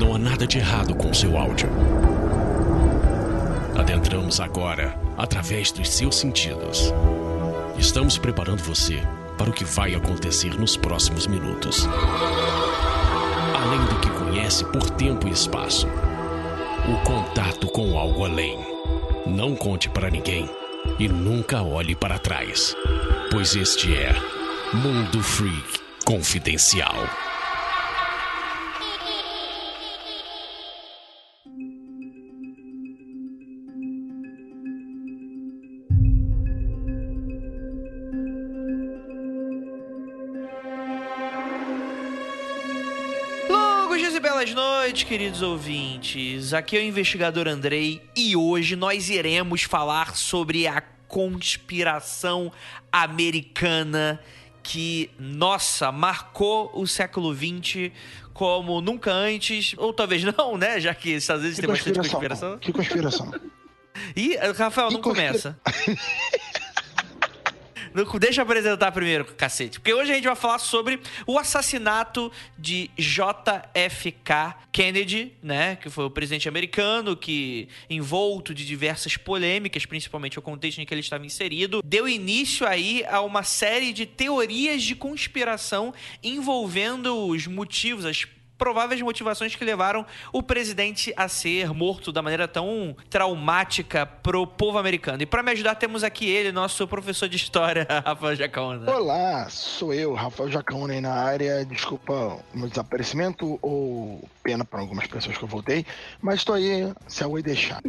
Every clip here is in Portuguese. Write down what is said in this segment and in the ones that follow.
Não há nada de errado com seu áudio. Adentramos agora através dos seus sentidos. Estamos preparando você para o que vai acontecer nos próximos minutos. Além do que conhece por tempo e espaço, o contato com algo além. Não conte para ninguém e nunca olhe para trás, pois este é Mundo Freak Confidencial. Belas noites, queridos ouvintes. Aqui é o investigador Andrei e hoje nós iremos falar sobre a conspiração americana que, nossa, marcou o século XX como nunca antes, ou talvez não, né? Já que às vezes tem bastante conspiração. Que conspiração? Ih, Rafael, não começa. Deixa eu apresentar primeiro, cacete. Porque hoje a gente vai falar sobre o assassinato de JFK Kennedy, né? Que foi o presidente americano que, envolto de diversas polêmicas, principalmente o contexto em que ele estava inserido, deu início aí a uma série de teorias de conspiração envolvendo os motivos, as prováveis motivações que levaram o presidente a ser morto da maneira tão traumática pro povo americano. E para me ajudar temos aqui ele, nosso professor de história, Rafael Jacaúna. Olá, sou eu, Rafael Jacaúna, na área. Desculpa o meu desaparecimento ou pena para algumas pessoas que eu voltei, mas estou aí, se a Oi deixar.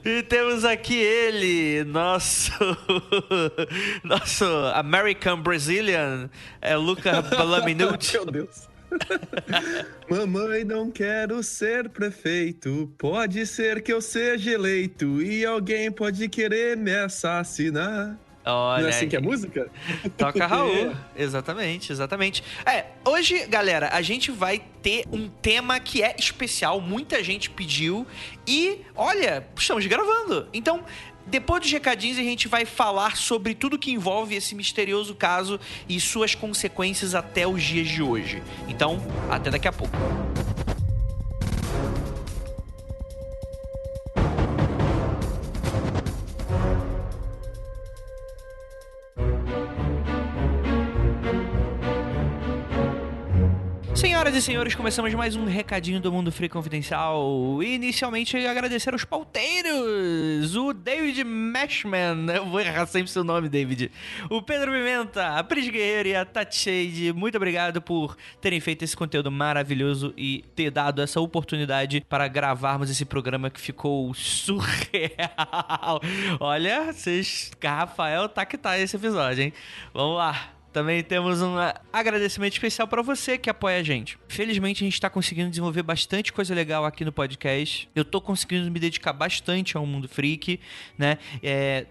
E temos aqui ele, nosso American Brazilian, Luca Balaminucci. Meu Deus. Mamãe, não quero ser prefeito. Pode ser que eu seja eleito e alguém pode querer me assassinar. Olha, não é assim que é a música? Toca Raul. Exatamente. Hoje, galera, a gente vai ter um tema que é especial. Muita gente pediu e, olha, estamos gravando. Então, depois dos recadinhos, a gente vai falar sobre tudo que envolve esse misterioso caso e suas consequências até os dias de hoje. Então, até daqui a pouco. Senhoras e senhores, começamos mais um recadinho do Mundo Freak Confidencial. Inicialmente, agradecer aos pauteiros, o David Mashman, eu vou errar sempre seu nome, David, o Pedro Pimenta, a Pris Guerreiro e a Tati Shade. Muito obrigado por terem feito esse conteúdo maravilhoso e ter dado essa oportunidade para gravarmos esse programa que ficou surreal. Olha, Rafael tá que tá esse episódio, hein? Vamos lá. Também temos um agradecimento especial para você que apoia a gente. Felizmente, a gente está conseguindo desenvolver bastante coisa legal aqui no podcast. Eu tô conseguindo me dedicar bastante ao Mundo Freak, né?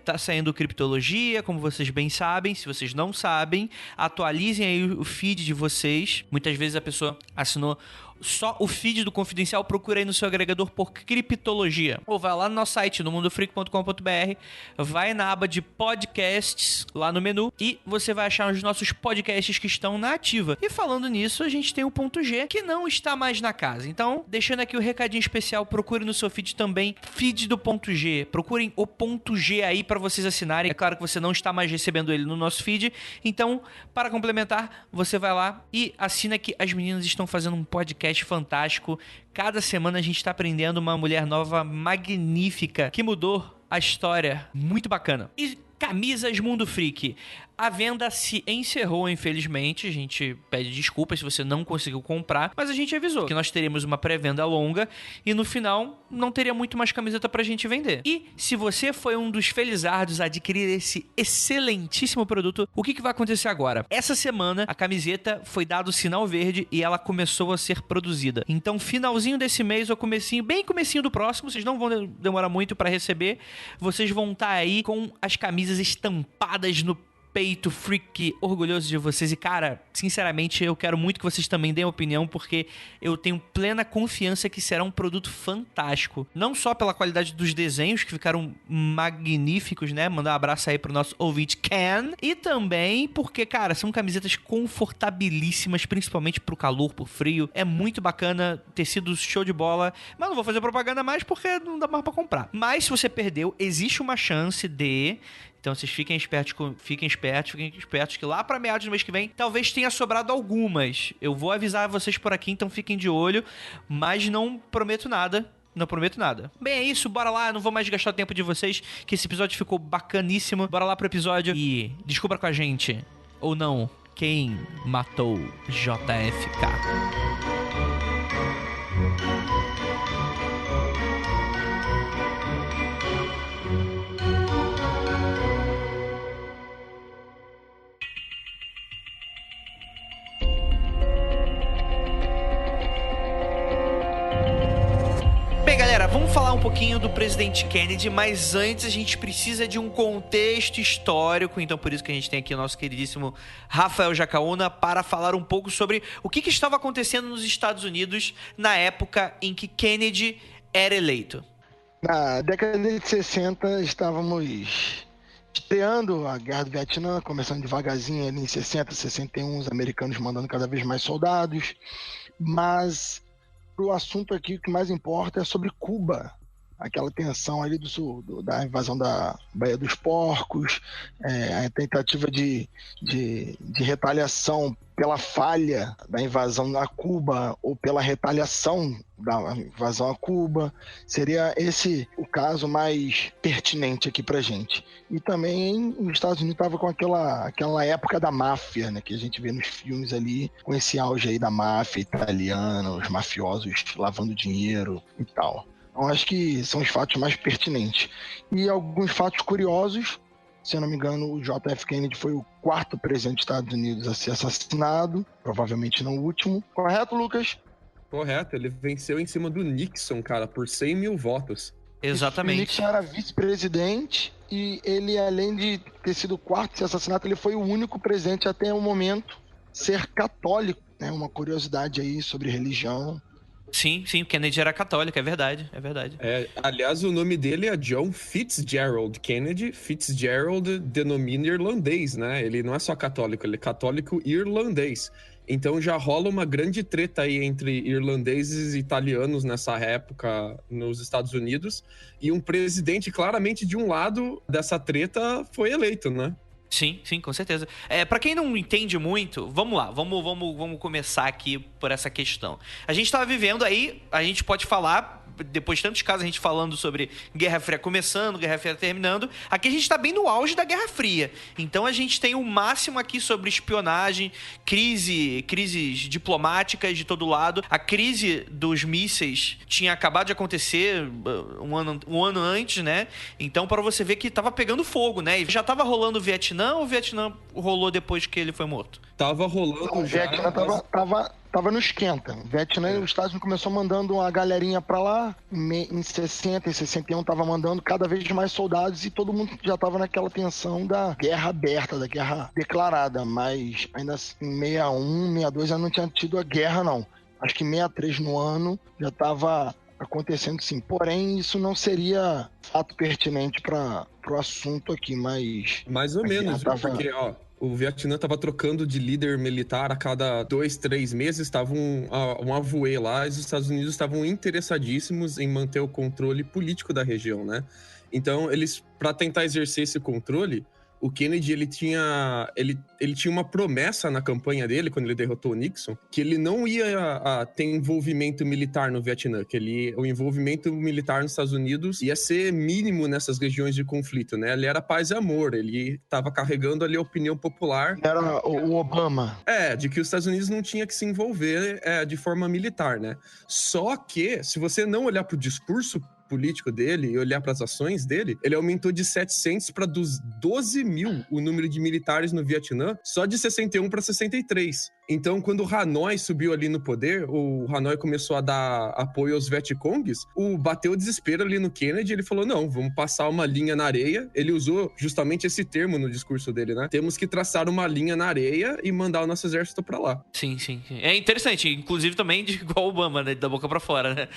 Tá saindo Criptologia, como vocês bem sabem. Se vocês não sabem, atualizem aí o feed de vocês. Muitas vezes a pessoa assinou só o feed do Confidencial, procura aí no seu agregador por Criptologia. Ou vai lá no nosso site, no mundofreak.com.br, vai na aba de podcasts, lá no menu, e você vai achar os nossos podcasts que estão na ativa. E falando nisso, a gente tem o Ponto G, que não está mais na casa. Então, deixando aqui o recadinho especial, procure no seu feed também, feed do Ponto G. Procurem o Ponto G aí para vocês assinarem. É claro que você não está mais recebendo ele no nosso feed. Então, para complementar, você vai lá e assina que as meninas estão fazendo um podcast fantástico. Cada semana a gente tá aprendendo uma mulher nova magnífica que mudou a história. Muito bacana. E camisas Mundo Freak. A venda se encerrou, infelizmente. A gente pede desculpas se você não conseguiu comprar, mas a gente avisou que nós teríamos uma pré-venda longa e no final não teria muito mais camiseta pra gente vender. E se você foi um dos felizardos a adquirir esse excelentíssimo produto, o que vai acontecer agora? Essa semana a camiseta foi dado o sinal verde e ela começou a ser produzida. Então, finalzinho desse mês ou comecinho, bem comecinho do próximo, vocês não vão demorar muito pra receber. Vocês vão estar aí com as camisas estampadas no peito freak orgulhoso de vocês. E, cara, sinceramente, eu quero muito que vocês também deem opinião, porque eu tenho plena confiança que será um produto fantástico. Não só pela qualidade dos desenhos, que ficaram magníficos, né? Mandar um abraço aí pro nosso ouvinte Ken. E também porque, cara, são camisetas confortabilíssimas, principalmente pro calor, pro frio. É muito bacana, tecido show de bola. Mas não vou fazer propaganda mais porque não dá mais pra comprar. Mas se você perdeu, existe uma chance de... Então vocês fiquem espertos que lá pra meados do mês que vem talvez tenha sobrado algumas. Eu vou avisar vocês por aqui, então fiquem de olho, mas não prometo nada. Não prometo nada. Bem, é isso, bora lá, não vou mais gastar o tempo de vocês, que esse episódio ficou bacaníssimo. Bora lá pro episódio e descubra com a gente, ou não, quem matou JFK. Bem, galera, vamos falar um pouquinho do presidente Kennedy, mas antes a gente precisa de um contexto histórico, então por isso que a gente tem aqui o nosso queridíssimo Rafael Jacaúna para falar um pouco sobre o que estava acontecendo nos Estados Unidos na época em que Kennedy era eleito. Na década de 60, estávamos estreando a Guerra do Vietnã, começando devagarzinho ali em 60, 61, os americanos mandando cada vez mais soldados, mas... O assunto aqui, o que mais importa é sobre Cuba, aquela tensão ali do sul, da invasão da Baía dos Porcos, a tentativa de retaliação pela falha da invasão a Cuba ou pela retaliação da invasão a Cuba. Seria esse o caso mais pertinente aqui pra gente. E também os Estados Unidos estavam com aquela época da máfia, né, que a gente vê nos filmes ali, com esse auge aí da máfia italiana, os mafiosos lavando dinheiro e tal. Então acho que são os fatos mais pertinentes. E alguns fatos curiosos: se eu não me engano, o JF Kennedy foi o 4º presidente dos Estados Unidos a ser assassinado, provavelmente não o último. Correto, Lucas? Correto, ele venceu em cima do Nixon, cara, por 100 mil votos. Exatamente. O Nixon era vice-presidente e ele, além de ter sido o 4º a ser assassinado, ele foi o único presidente até o momento ser católico, né? Uma curiosidade aí sobre religião. Sim, o Kennedy era católico, é verdade. Aliás, o nome dele é John Fitzgerald Kennedy. Fitzgerald denomina irlandês, né? Ele não é só católico, ele é católico irlandês. Então já rola uma grande treta aí entre irlandeses e italianos nessa época nos Estados Unidos. E um presidente claramente de um lado dessa treta foi eleito, né? Sim, com certeza. Pra quem não entende muito, vamos lá, vamos começar aqui por essa questão. A gente tava vivendo aí, a gente pode falar, depois de tantos casos a gente falando sobre Guerra Fria começando, Guerra Fria terminando, aqui a gente tá bem no auge da Guerra Fria. Então a gente tem o máximo aqui sobre espionagem, crises diplomáticas de todo lado. A crise dos mísseis tinha acabado de acontecer um ano antes, né? Então para você ver que tava pegando fogo, né? E já tava rolando o Vietnã, ou o Vietnã rolou depois que ele foi morto? Tava rolando o Vietnã tava no esquenta. O Vietnã, os Estados Unidos começou mandando uma galerinha pra lá, em 60, em 61 tava mandando cada vez mais soldados e todo mundo já tava naquela tensão da guerra aberta, da guerra declarada, mas ainda assim, em 61, 62 já não tinha tido a guerra, não. Acho que em 63 no ano já tava acontecendo, sim. Porém, isso não seria fato pertinente para o assunto aqui, mas... Mais ou menos, porque, o Vietnã estava trocando de líder militar a cada 2, 3 meses, estava um avoê lá, e os Estados Unidos estavam interessadíssimos em manter o controle político da região, né? Então, eles, para tentar exercer esse controle, o Kennedy, ele tinha uma promessa na campanha dele, quando ele derrotou o Nixon, que ele não ia ter envolvimento militar no Vietnã, que o envolvimento militar nos Estados Unidos ia ser mínimo nessas regiões de conflito, né? Ele era paz e amor, ele estava carregando ali a opinião popular. Era o Obama. De que os Estados Unidos não tinha que se envolver de forma militar, né? Só que, se você não olhar para o discurso político dele e olhar para as ações dele, ele aumentou de 700 para 12 mil o número de militares no Vietnã, só de 61 para 63. Então, quando o Hanoi subiu ali no poder, o Hanoi começou a dar apoio aos Vietcongues, bateu o desespero ali no Kennedy, ele falou, não, vamos passar uma linha na areia. Ele usou justamente esse termo no discurso dele, né? Temos que traçar uma linha na areia e mandar o nosso exército pra lá. Sim. É interessante, inclusive também de igual o Obama, né? Da boca pra fora, né?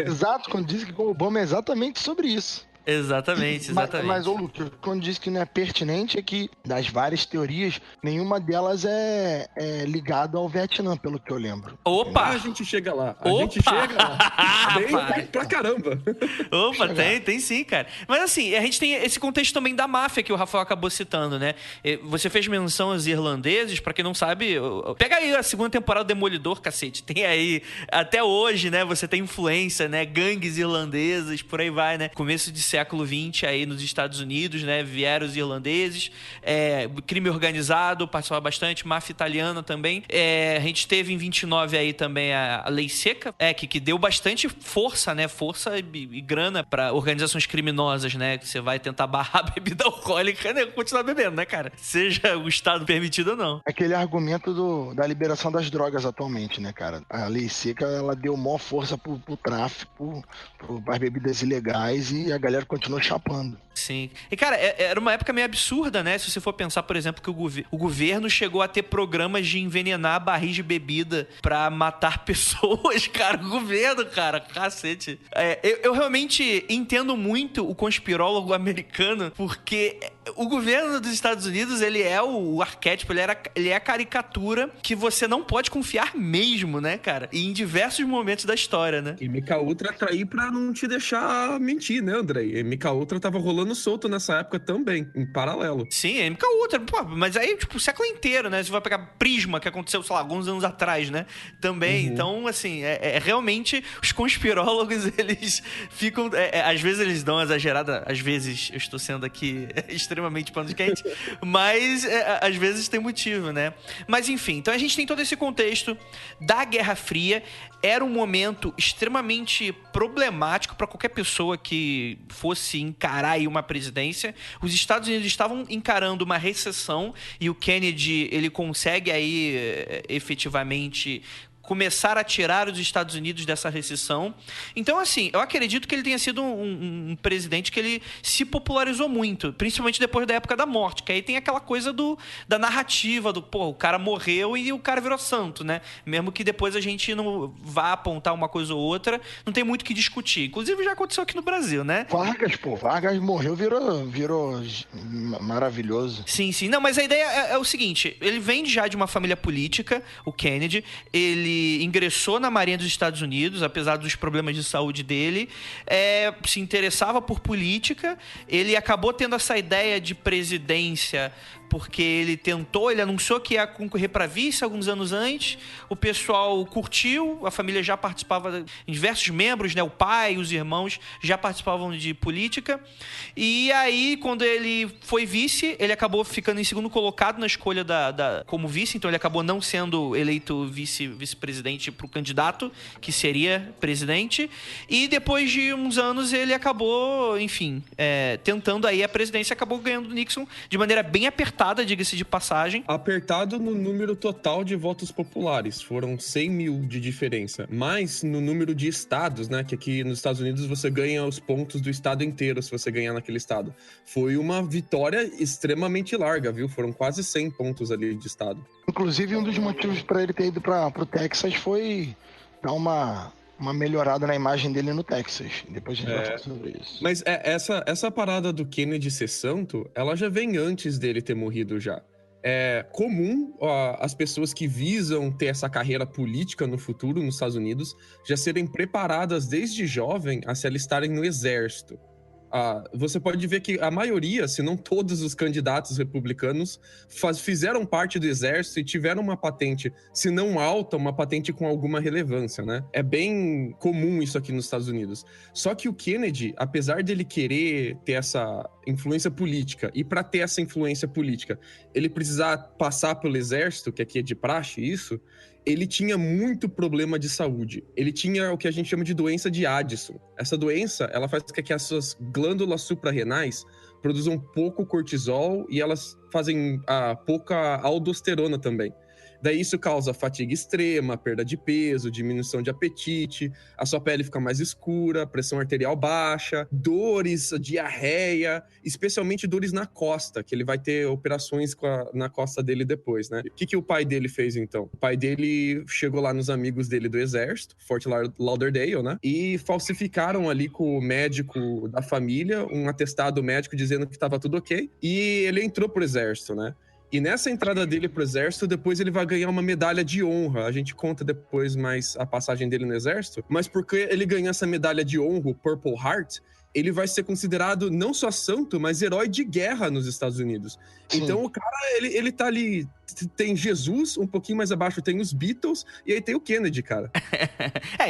Exato, quando diz que o Obama é exatamente sobre isso. Exatamente. Mas ô Luke, quando diz que não é pertinente é que das várias teorias, nenhuma delas é ligada ao Vietnã, pelo que eu lembro. Opa! A gente chega lá. Bem pra caramba. Opa, tem sim, cara. Mas assim, a gente tem esse contexto também da máfia que o Rafael acabou citando, né? Você fez menção aos irlandeses, pra quem não sabe, pega aí a segunda temporada do Demolidor, cacete. Tem aí, até hoje, né? Você tem influência, né? Gangues irlandesas, por aí vai, né? Começo de século XX aí nos Estados Unidos, né? Vieram os irlandeses, crime organizado, participava bastante, máfia italiana também. A gente teve em 29 aí também a Lei Seca, que deu bastante força, né? Força e grana pra organizações criminosas, né? Que você vai tentar barrar a bebida alcoólica, né? Continuar bebendo, né, cara? Seja o Estado permitido ou não. Aquele argumento da liberação das drogas atualmente, né, cara? A Lei Seca, ela deu maior força pro tráfico, as bebidas ilegais e a galera continuou chapando. Sim. E, cara, era uma época meio absurda, né? Se você for pensar, por exemplo, que o governo chegou a ter programas de envenenar barris de bebida pra matar pessoas, cara. O governo, cara, cacete. Eu realmente entendo muito o conspirólogo americano, porque o governo dos Estados Unidos, ele é o arquétipo, ele é a caricatura que você não pode confiar mesmo, né, cara? E em diversos momentos da história, né? E MK Ultra tá aí pra não te deixar mentir, né, André? E MK Ultra tava rolando solto nessa época também, em paralelo. Sim, MK Ultra, pô, mas aí, tipo, o século inteiro, né? Você vai pegar Prisma, que aconteceu, sei lá, alguns anos atrás, né? Também, então, assim, realmente, os conspirólogos, eles ficam, às vezes eles dão uma exagerada, às vezes eu estou sendo aqui extremamente pano de quente, mas às vezes tem motivo, né? Mas, enfim, então a gente tem todo esse contexto da Guerra Fria. Era um momento extremamente problemático para qualquer pessoa que fosse encarar aí uma presidência. Os Estados Unidos estavam encarando uma recessão e o Kennedy, ele consegue aí efetivamente começar a tirar os Estados Unidos dessa recessão. Então, assim, eu acredito que ele tenha sido um presidente que ele se popularizou muito, principalmente depois da época da morte, que aí tem aquela coisa da narrativa, o cara morreu e o cara virou santo, né? Mesmo que depois a gente não vá apontar uma coisa ou outra, não tem muito o que discutir. Inclusive, já aconteceu aqui no Brasil, né? Vargas morreu, virou maravilhoso. Sim. Não, mas a ideia é o seguinte, ele vem já de uma família política, o Kennedy, ele ingressou na Marinha dos Estados Unidos, apesar dos problemas de saúde dele, se interessava por política, ele acabou tendo essa ideia de presidência porque ele anunciou que ia concorrer para vice alguns anos antes, o pessoal curtiu, a família já participava, diversos membros, né, o pai, os irmãos já participavam de política, e aí quando ele foi vice, ele acabou ficando em segundo colocado na escolha como vice, então ele acabou não sendo eleito vice-presidente para o candidato, que seria presidente, e depois de uns anos ele acabou, enfim, tentando aí a presidência, acabou ganhando o Nixon de maneira bem apertada, diga-se de passagem. Apertado no número total de votos populares, foram 100 mil de diferença, mas no número de estados, né, que aqui nos Estados Unidos você ganha os pontos do estado inteiro se você ganhar naquele estado. Foi uma vitória extremamente larga, viu? Foram quase 100 pontos ali de estado. Inclusive, um dos motivos para ele ter ido pro Texas foi dar uma melhorada na imagem dele no Texas. Depois a gente vai falar sobre isso. Mas essa parada do Kennedy ser santo, ela já vem antes dele ter morrido já. É comum as pessoas que visam ter essa carreira política no futuro nos Estados Unidos já serem preparadas desde jovem a se alistarem no exército. Você pode ver que a maioria, se não todos os candidatos republicanos fizeram parte do exército e tiveram uma patente, se não alta, uma patente com alguma relevância, né? É bem comum isso aqui nos Estados Unidos. Só que o Kennedy, apesar dele querer ter essa influência política, e para ter essa influência política, ele precisar passar pelo exército, que aqui é de praxe isso, ele tinha muito problema de saúde. Ele tinha o que a gente chama de doença de Addison. Essa doença, ela faz com que as suas glândulas suprarrenais produzem pouco cortisol e elas fazem pouca aldosterona também. Daí isso causa fadiga extrema, perda de peso, diminuição de apetite, a sua pele fica mais escura, pressão arterial baixa, dores, diarreia, especialmente dores na costa, que ele vai ter operações na costa dele depois, né? O que o pai dele fez, então? O pai dele chegou lá nos amigos dele do exército, Fort Lauderdale, né? E falsificaram ali com o médico da família um atestado médico dizendo que estava tudo ok. E ele entrou pro exército, né? E nessa entrada dele pro exército, depois ele vai ganhar uma medalha de honra. A gente conta depois mais a passagem dele no exército. Mas porque ele ganhou essa medalha de honra, o Purple Heart, ele vai ser considerado não só santo, mas herói de guerra nos Estados Unidos. Sim. Então o cara, ele tá ali... Tem Jesus, um pouquinho mais abaixo tem os Beatles, e aí tem o Kennedy, cara.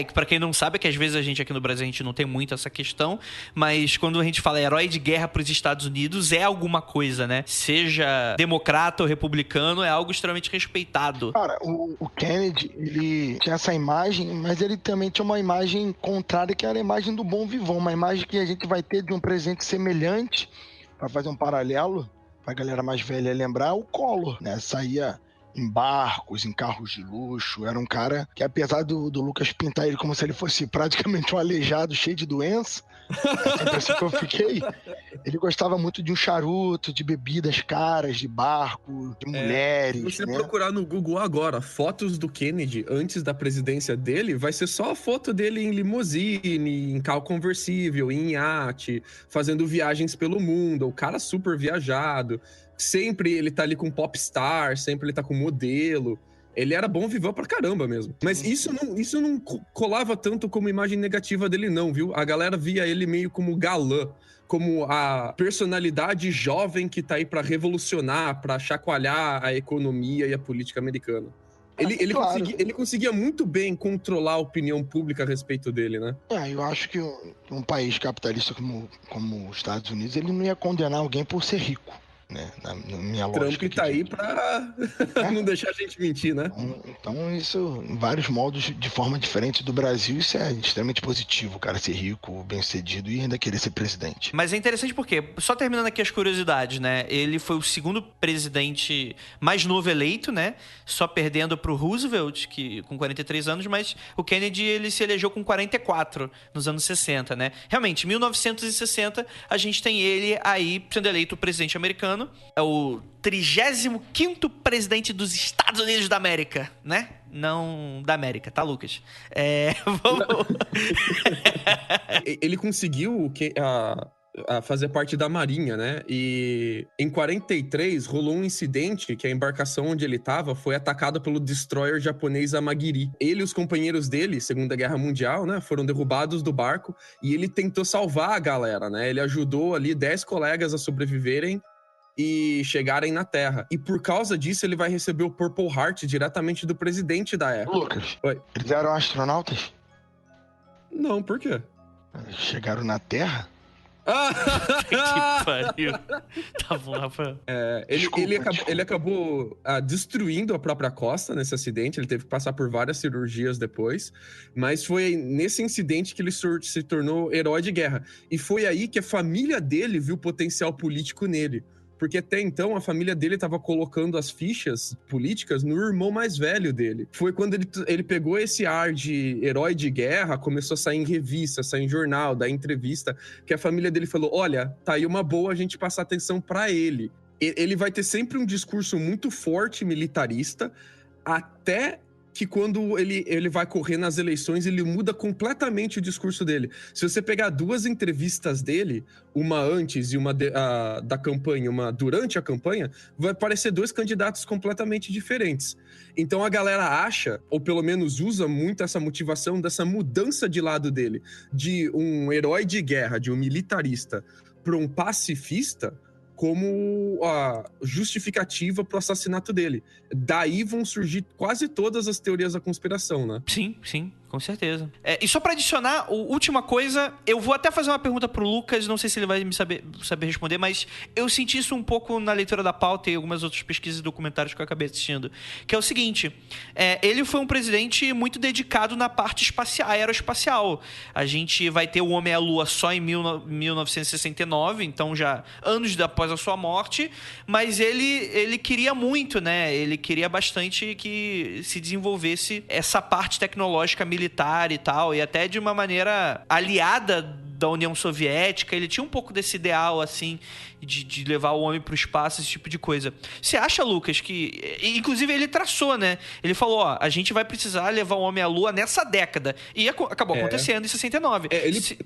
Que pra quem não sabe, é que às vezes a gente aqui no Brasil, a gente não tem muito essa questão, mas quando a gente fala herói de guerra pros Estados Unidos, é alguma coisa, né? Seja democrata ou republicano, é algo extremamente respeitado. Cara, o Kennedy, ele tinha essa imagem, mas ele também tinha uma imagem contrária, que era a imagem do bom vivão, uma imagem que a gente vai ter de um presidente semelhante, pra fazer um paralelo, pra galera mais velha lembrar, o Collor, né? Saía em barcos, em carros de luxo. Era um cara que, apesar do Lucas pintar ele como se ele fosse praticamente um aleijado, cheio de doença, sempre assim que eu fiquei, ele gostava muito de um charuto, de bebidas caras, de barco, de mulheres. Se você né? procurar no Google agora fotos do Kennedy antes da presidência dele, vai ser só a foto dele em limusine, em carro conversível, em iate, fazendo viagens pelo mundo. O cara super viajado. Sempre ele tá ali com popstar, sempre ele tá com modelo. Ele era bom vivão pra caramba mesmo. Mas isso não colava tanto como imagem negativa dele não, viu? A galera via ele meio como galã, como a personalidade jovem que tá aí pra revolucionar, pra chacoalhar a economia e a política americana. Ele conseguia muito bem controlar a opinião pública a respeito dele, né? Eu acho que um país capitalista como os Estados Unidos, ele não ia condenar alguém por ser rico. Né? Na minha lógica. Trump tá aí pra não deixar a gente mentir, né? Então, isso, em vários modos, de forma diferente do Brasil, isso é extremamente positivo, o cara ser rico, bem-sucedido e ainda querer ser presidente. Mas é interessante porque, só terminando aqui as curiosidades, né? Ele foi o segundo presidente mais novo eleito, né? Só perdendo pro Roosevelt, que com 43 anos, mas o Kennedy, ele se elegeu com 44 nos anos 60, né? Realmente, em 1960, a gente tem ele aí sendo eleito presidente americano. É o 35º presidente dos Estados Unidos da América, né? Não da América, tá, Lucas? Vamos... Ele conseguiu a fazer parte da Marinha, né? E em 43 rolou um incidente que a embarcação onde ele estava foi atacada pelo destroyer japonês Amagiri. Ele e os companheiros dele, Segunda Guerra Mundial, né? Foram derrubados do barco e ele tentou salvar a galera, né? Ele ajudou ali 10 colegas a sobreviverem e chegarem na Terra. E por causa disso, ele vai receber o Purple Heart diretamente do presidente da época. Lucas, Oi. Eles eram astronautas? Não, por quê? Chegaram na Terra? Que pariu. Tá bom, Rafael. Ele acabou destruindo a própria costa nesse acidente. Ele teve que passar por várias cirurgias depois. Mas foi nesse incidente que ele se tornou herói de guerra. E foi aí que a família dele viu potencial político nele. Porque até então a família dele estava colocando as fichas políticas no irmão mais velho dele. Foi quando ele pegou esse ar de herói de guerra, começou a sair em revista, sair em jornal, dar entrevista, que a família dele falou, olha, tá aí uma boa a gente passar atenção para ele. Ele vai ter sempre um discurso muito forte militarista, até que quando ele vai correr nas eleições, ele muda completamente o discurso dele. Se você pegar duas entrevistas dele, uma antes e uma da campanha, uma durante a campanha, vai aparecer dois candidatos completamente diferentes. Então a galera acha, ou pelo menos usa muito essa motivação dessa mudança de lado dele, de um herói de guerra, de um militarista, para um pacifista, como a justificativa para o assassinato dele. Daí vão surgir quase todas as teorias da conspiração, né? Sim, sim. Com certeza. E só pra adicionar, última coisa, eu vou até fazer uma pergunta pro Lucas, não sei se ele vai me saber responder, mas eu senti isso um pouco na leitura da pauta e algumas outras pesquisas e documentários que eu acabei assistindo, que é o seguinte, ele foi um presidente muito dedicado na parte aeroespacial. A gente vai ter o Homem à Lua só em 1969, então já anos após a sua morte, mas ele queria muito, né? Ele queria bastante que se desenvolvesse essa parte tecnológica militar e tal, e até de uma maneira aliada da União Soviética. Ele tinha um pouco desse ideal, assim, de levar o homem para o espaço, esse tipo de coisa. Você acha, Lucas, que... Inclusive, ele traçou, né? Ele falou, a gente vai precisar levar o homem à Lua nessa década. E acabou acontecendo em 69.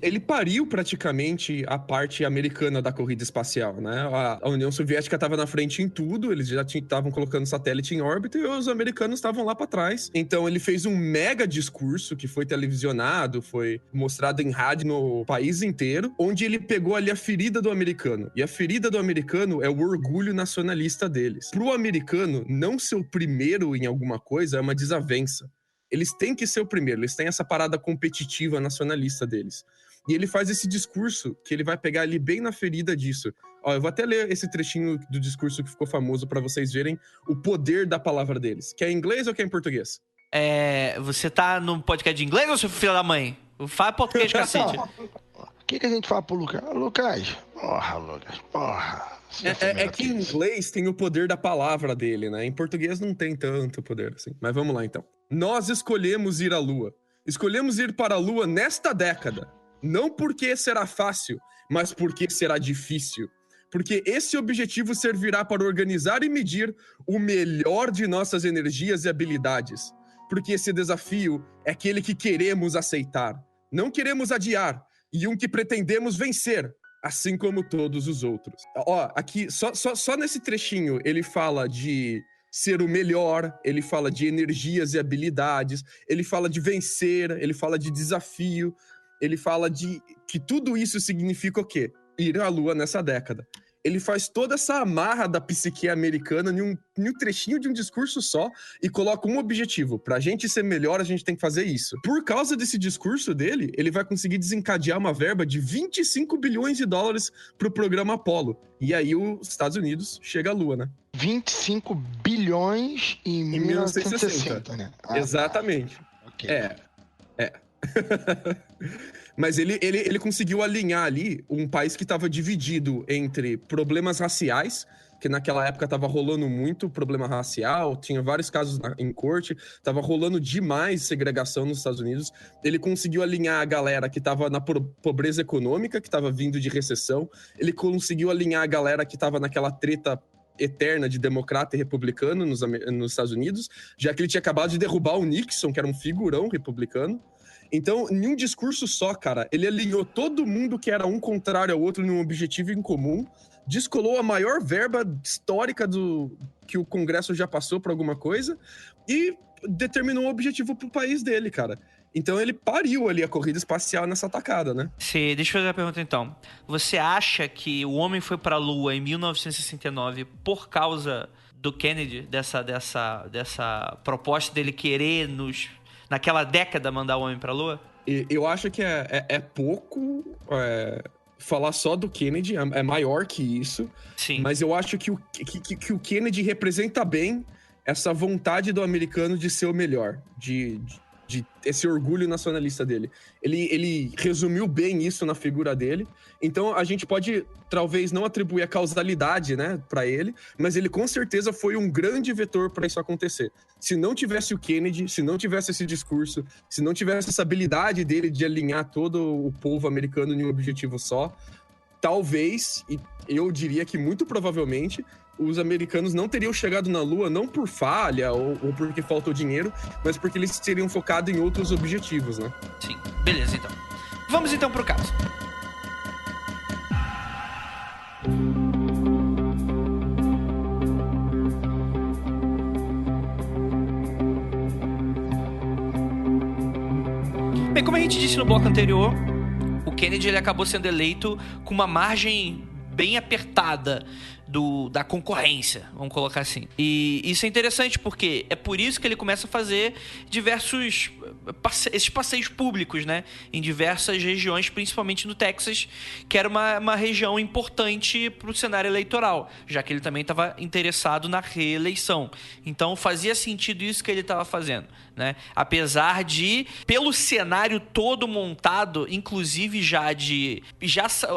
Ele pariu praticamente a parte americana da corrida espacial, né? A União Soviética estava na frente em tudo, eles já estavam colocando satélite em órbita e os americanos estavam lá para trás. Então, ele fez um mega discurso que foi televisionado, foi mostrado em rádio no país inteiro, onde ele pegou ali a ferida do americano. E a ferida do americano é o orgulho nacionalista deles. Pro americano, não ser o primeiro em alguma coisa é uma desavença. Eles têm que ser o primeiro, eles têm essa parada competitiva nacionalista deles. E ele faz esse discurso, que ele vai pegar ali bem na ferida disso. Eu vou até ler esse trechinho do discurso que ficou famoso para vocês verem o poder da palavra deles. Quer em inglês ou quer em português? Você tá no podcast de inglês ou seu filho da mãe? Fala português, cacete. O que a gente fala pro Lucas? Lucas, porra. É que em inglês tem o poder da palavra dele, né? Em português não tem tanto poder assim. Mas vamos lá, então. Nós escolhemos ir à Lua. Escolhemos ir para a Lua nesta década. Não porque será fácil, mas porque será difícil. Porque esse objetivo servirá para organizar e medir o melhor de nossas energias e habilidades. Porque esse desafio é aquele que queremos aceitar. Não queremos adiar. E um que pretendemos vencer, assim como todos os outros. Aqui, só nesse trechinho, ele fala de ser o melhor, ele fala de energias e habilidades, ele fala de vencer, ele fala de desafio, ele fala de que tudo isso significa o quê? Ir à Lua nessa década. Ele faz toda essa amarra da psique americana em um trechinho de um discurso só e coloca um objetivo. Pra gente ser melhor, a gente tem que fazer isso. Por causa desse discurso dele, ele vai conseguir desencadear uma verba de 25 bilhões de dólares pro programa Apollo. E aí os Estados Unidos chega à Lua, né? 25 bilhões em 1960, né? Exatamente. Okay. Mas ele conseguiu alinhar ali um país que estava dividido entre problemas raciais, que naquela época estava rolando muito problema racial, tinha vários casos em corte, estava rolando demais segregação nos Estados Unidos. Ele conseguiu alinhar a galera que estava na pobreza econômica, que estava vindo de recessão. Ele conseguiu alinhar a galera que estava naquela treta eterna de democrata e republicano nos Estados Unidos, já que ele tinha acabado de derrubar o Nixon, que era um figurão republicano. Então, em um discurso só, cara, ele alinhou todo mundo que era um contrário ao outro num objetivo em comum, descolou a maior verba histórica que o Congresso já passou por alguma coisa e determinou um objetivo pro país dele, cara. Então, ele pariu ali a corrida espacial nessa tacada, né? Deixa eu fazer uma pergunta, então. Você acha que o homem foi pra Lua em 1969 por causa do Kennedy, dessa proposta dele querer naquela década mandar o homem pra Lua? Eu acho que é pouco falar só do Kennedy, é maior que isso. Sim. Mas eu acho que o Kennedy representa bem essa vontade do americano de ser o melhor, de esse orgulho nacionalista dele. Ele resumiu bem isso na figura dele. Então, a gente pode, talvez, não atribuir a causalidade, né, para ele, mas ele, com certeza, foi um grande vetor para isso acontecer. Se não tivesse o Kennedy, se não tivesse esse discurso, se não tivesse essa habilidade dele de alinhar todo o povo americano em um objetivo só, talvez, e eu diria que muito provavelmente, os americanos não teriam chegado na Lua não por falha ou porque faltou dinheiro, mas porque eles teriam focado em outros objetivos, né? Sim, beleza, então. Vamos então pro caso. Bem, como a gente disse no bloco anterior, o Kennedy ele acabou sendo eleito com uma margem bem apertada da concorrência, vamos colocar assim. E isso é interessante porque é por isso que ele começa a fazer diversos esses passeios públicos, né? Em diversas regiões, principalmente no Texas, que era uma região importante para o cenário eleitoral, já que ele também estava interessado na reeleição. Então fazia sentido isso que ele estava fazendo, né? Apesar de, pelo cenário todo montado, inclusive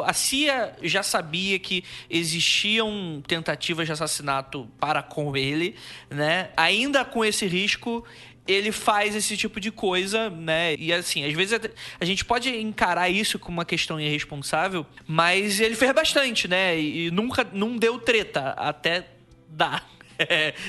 a CIA já sabia que existiam tentativas de assassinato para com ele, né? Ainda com esse risco, ele faz esse tipo de coisa, né? E assim, às vezes a gente pode encarar isso como uma questão irresponsável, mas ele fez bastante, né? E não deu treta, até dar.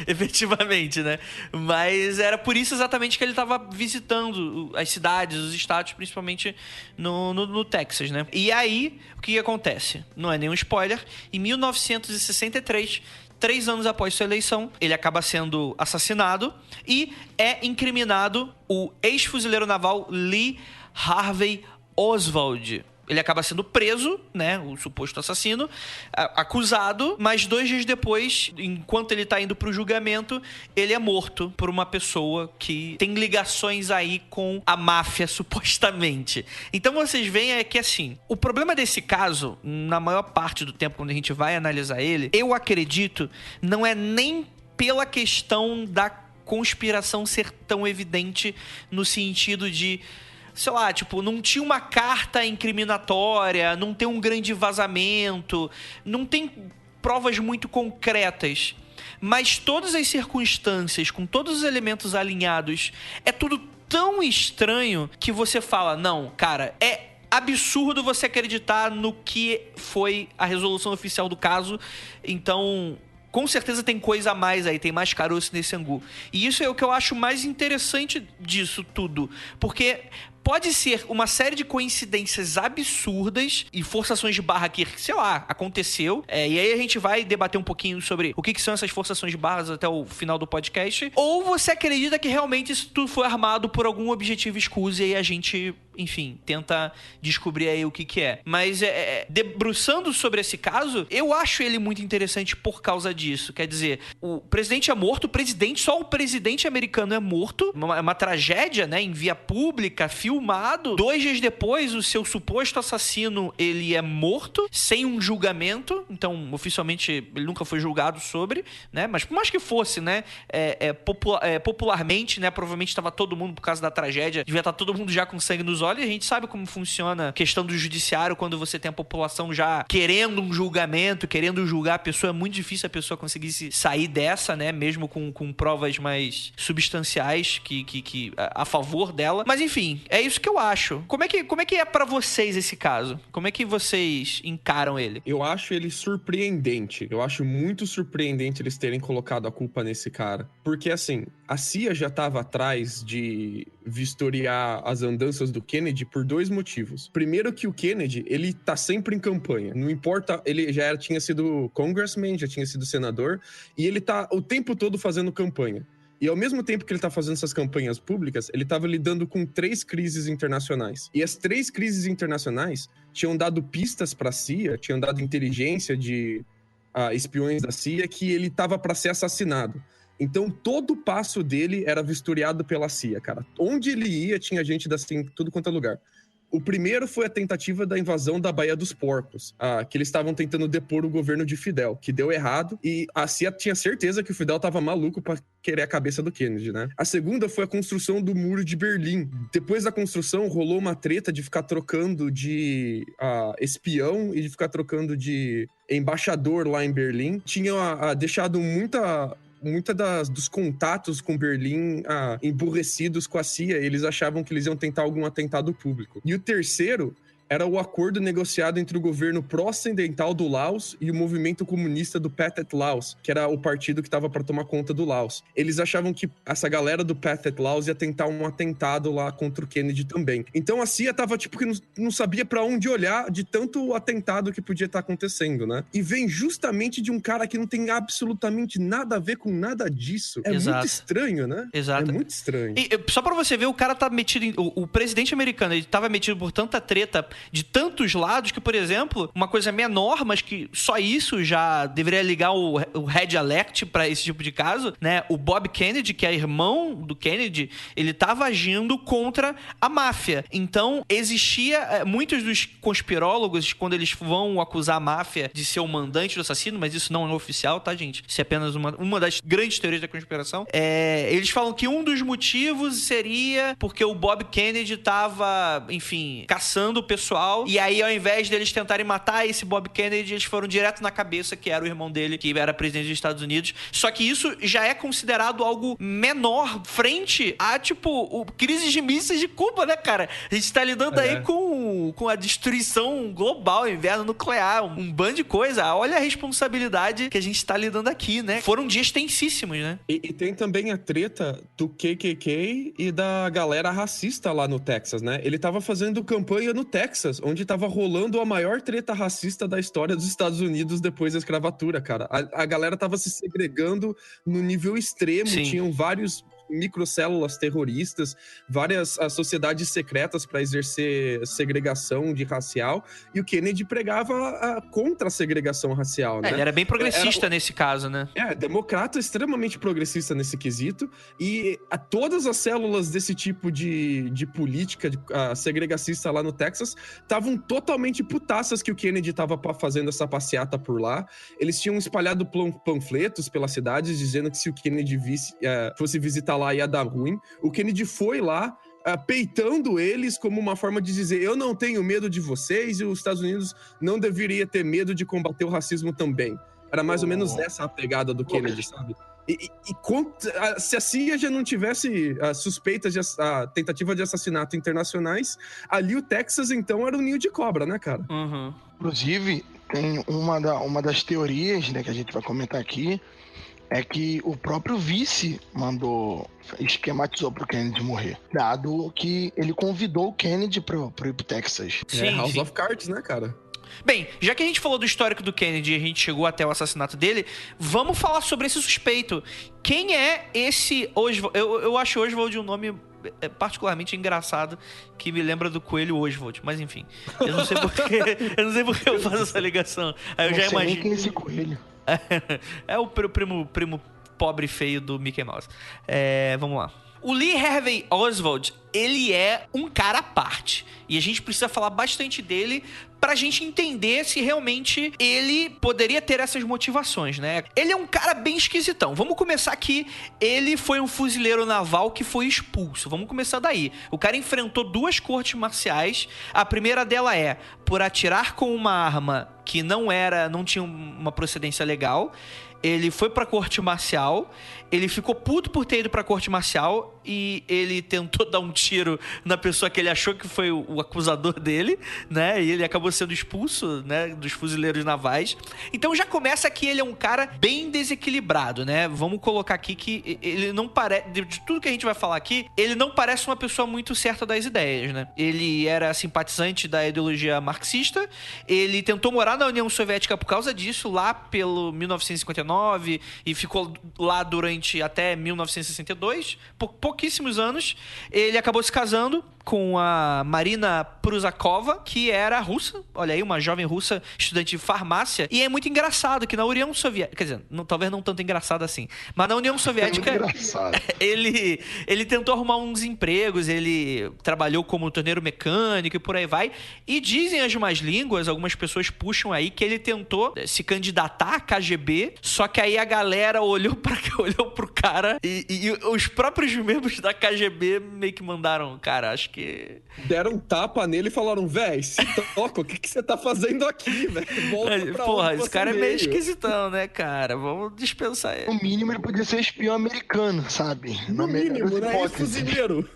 Efetivamente, né? Mas era por isso exatamente que ele estava visitando as cidades, os estados, principalmente no Texas, né? E aí, o que acontece? Não é nenhum spoiler. Em 1963, 3 anos após sua eleição, ele acaba sendo assassinado e é incriminado o ex-fuzileiro naval Lee Harvey Oswald. Ele acaba sendo preso, né, o suposto assassino, acusado, mas 2 dias depois, enquanto ele tá indo pro julgamento, ele é morto por uma pessoa que tem ligações aí com a máfia, supostamente. Então vocês veem que assim, o problema desse caso, na maior parte do tempo, quando a gente vai analisar ele, eu acredito, não é nem pela questão da conspiração ser tão evidente no sentido de, sei lá, tipo, não tinha uma carta incriminatória, não tem um grande vazamento, não tem provas muito concretas. Mas todas as circunstâncias, com todos os elementos alinhados, é tudo tão estranho que você fala, não, cara, é absurdo você acreditar no que foi a resolução oficial do caso, então com certeza tem coisa a mais aí, tem mais caroço nesse angu. E isso é o que eu acho mais interessante disso tudo, porque pode ser uma série de coincidências absurdas e forçações de barra que, sei lá, aconteceu. E aí a gente vai debater um pouquinho sobre o que são essas forçações de barras até o final do podcast. Ou você acredita que realmente isso tudo foi armado por algum objetivo escuso e aí a gente, enfim, tenta descobrir aí o que é. Mas debruçando sobre esse caso, eu acho ele muito interessante por causa disso. Quer dizer, o presidente é morto, só o presidente americano é morto. Uma tragédia, né, em via pública, filmado. 2 dias depois, o seu suposto assassino, ele é morto, sem um julgamento. Então, oficialmente, ele nunca foi julgado sobre, né? Mas por mais que fosse, né? Popularmente, né? Provavelmente estava todo mundo, por causa da tragédia, devia estar todo mundo já com sangue nos olhos. E a gente sabe como funciona a questão do judiciário quando você tem a população já querendo um julgamento, querendo julgar a pessoa. É muito difícil a pessoa conseguir sair dessa, né? Mesmo com provas mais substanciais que a favor dela. Mas, enfim, é isso que eu acho. Como é que é pra vocês esse caso? Como é que vocês encaram ele? Eu acho ele surpreendente. Eu acho muito surpreendente eles terem colocado a culpa nesse cara. Porque, assim, a CIA já tava atrás de vistoriar as andanças do Kennedy por 2 motivos. Primeiro que o Kennedy, ele tá sempre em campanha. Não importa, ele já tinha sido congressman, já tinha sido senador, e ele tá o tempo todo fazendo campanha. E ao mesmo tempo que ele tá fazendo essas campanhas públicas, ele tava lidando com 3 crises internacionais. E as 3 crises internacionais tinham dado pistas pra CIA, tinham dado inteligência de espiões da CIA que ele tava pra ser assassinado. Então, todo passo dele era vistoriado pela CIA, cara. Onde ele ia, tinha gente da CIA em tudo quanto é lugar. O primeiro foi a tentativa da invasão da Baía dos Porcos, que eles estavam tentando depor o governo de Fidel, que deu errado, e a CIA tinha certeza que o Fidel estava maluco para querer a cabeça do Kennedy, né? A segunda foi a construção do Muro de Berlim. Depois da construção, rolou uma treta de ficar trocando de espião e de ficar trocando de embaixador lá em Berlim. Tinha deixado muita dos contatos com Berlim emburrecidos com a CIA. Eles achavam que eles iam tentar algum atentado público. E o terceiro era o acordo negociado entre o governo pró-ocidental do Laos e o movimento comunista do Pathet Laos, que era o partido que estava para tomar conta do Laos. Eles achavam que essa galera do Pathet Laos ia tentar um atentado lá contra o Kennedy também. Então a CIA tava tipo que não sabia para onde olhar de tanto atentado que podia estar acontecendo, né? E vem justamente de um cara que não tem absolutamente nada a ver com nada disso. É muito estranho, né? Exato. É muito estranho. E só pra você ver, o cara tá metido o presidente americano, ele tava metido por tanta treta de tantos lados que, por exemplo, uma coisa menor, mas que só isso já deveria ligar o Red Alert para esse tipo de caso, né? O Bob Kennedy, que é irmão do Kennedy, ele estava agindo contra a máfia. Então, existia... muitos dos conspirólogos, quando eles vão acusar a máfia de ser o mandante do assassino, mas isso não é oficial, tá, gente? Isso é apenas uma das grandes teorias da conspiração. Eles falam que um dos motivos seria porque o Bob Kennedy estava, enfim, caçando o pessoal, e aí, ao invés deles tentarem matar esse Bob Kennedy, eles foram direto na cabeça, que era o irmão dele, que era presidente dos Estados Unidos. Só que isso já é considerado algo menor frente a, tipo, crise de mísseis de Cuba, né, cara? A gente tá lidando aí com a destruição global, inverno nuclear, um bando de coisa. Olha a responsabilidade que a gente tá lidando aqui, né? Foram dias tensíssimos, né? E tem também a treta do KKK e da galera racista lá no Texas, né? Ele tava fazendo campanha no Texas, onde tava rolando a maior treta racista da história dos Estados Unidos depois da escravatura, cara. A galera tava se segregando no nível extremo, Sim. Tinham vários microcélulas terroristas, várias sociedades secretas para exercer segregação de racial, e o Kennedy pregava contra a segregação racial, né? Ele era bem progressista nesse caso, né? Democrata, extremamente progressista nesse quesito, e todas as células desse tipo de política segregacista lá no Texas estavam totalmente putaças que o Kennedy estava fazendo essa passeata por lá. Eles tinham espalhado panfletos pelas cidades dizendo que se o Kennedy fosse visitar lá ia dar ruim. O Kennedy foi lá peitando eles como uma forma de dizer: eu não tenho medo de vocês e os Estados Unidos não deveria ter medo de combater o racismo também. Era mais ou menos essa a pegada do Kennedy, sabe? Se a CIA já não tivesse suspeitas de tentativa de assassinato internacionais, ali o Texas, então, era um ninho de cobra, né, cara? Uhum. Inclusive, tem uma das teorias, né, que a gente vai comentar aqui, é que o próprio vice esquematizou pro Kennedy morrer, dado que ele convidou o Kennedy pro ir pro Texas. Sim, House of Cards, né, cara? Bem, já que a gente falou do histórico do Kennedy e a gente chegou até o assassinato dele, vamos falar sobre esse suspeito. Quem é esse Oswald? Eu acho Oswald um nome particularmente engraçado, que me lembra do coelho Oswald, mas enfim. Eu não sei porque eu faço essa ligação. Aí eu já imagino. Nem quem é esse coelho. É o primo pobre e feio do Mickey Mouse. Vamos lá. O Lee Harvey Oswald, ele é um cara à parte. E a gente precisa falar bastante dele pra gente entender se realmente ele poderia ter essas motivações, né? Ele é um cara bem esquisitão. Vamos começar aqui. Ele foi um fuzileiro naval que foi expulso. Vamos começar daí. O cara enfrentou 2 cortes marciais. A primeira dela é por atirar com uma arma que não tinha uma procedência legal. Ele foi pra corte marcial, ele ficou puto por ter ido pra corte marcial e ele tentou dar um tiro na pessoa que ele achou que foi o acusador dele, né? E ele acabou sendo expulso, né, dos fuzileiros navais. Então já começa que ele é um cara bem desequilibrado, né? Vamos colocar aqui que ele não parece... De tudo que a gente vai falar aqui, ele não parece uma pessoa muito certa das ideias, né? Ele era simpatizante da ideologia marxista, ele tentou morar na União Soviética por causa disso, lá pelo 1959, e ficou lá durante até 1962, por pouquíssimos anos. Ele acabou se casando com a Marina Prusakova, que era russa, olha aí, uma jovem russa estudante de farmácia. E é muito engraçado que na União Soviética, quer dizer, talvez não tanto engraçado assim, mas na União Soviética ele tentou arrumar uns empregos, ele trabalhou como torneiro mecânico e por aí vai. E dizem as más línguas, algumas pessoas puxam aí, que ele tentou se candidatar à KGB, só que aí a galera olhou pro cara e os próprios membros da KGB meio que mandaram, cara, acho que... Deram um tapa nele e falaram: véi, se toca, o que você tá fazendo aqui, velho? Porra, esse cara é meio esquisitão, né, cara? Vamos dispensar ele. No mínimo ele podia ser espião americano, sabe? No mínimo, né? É fuzileiro.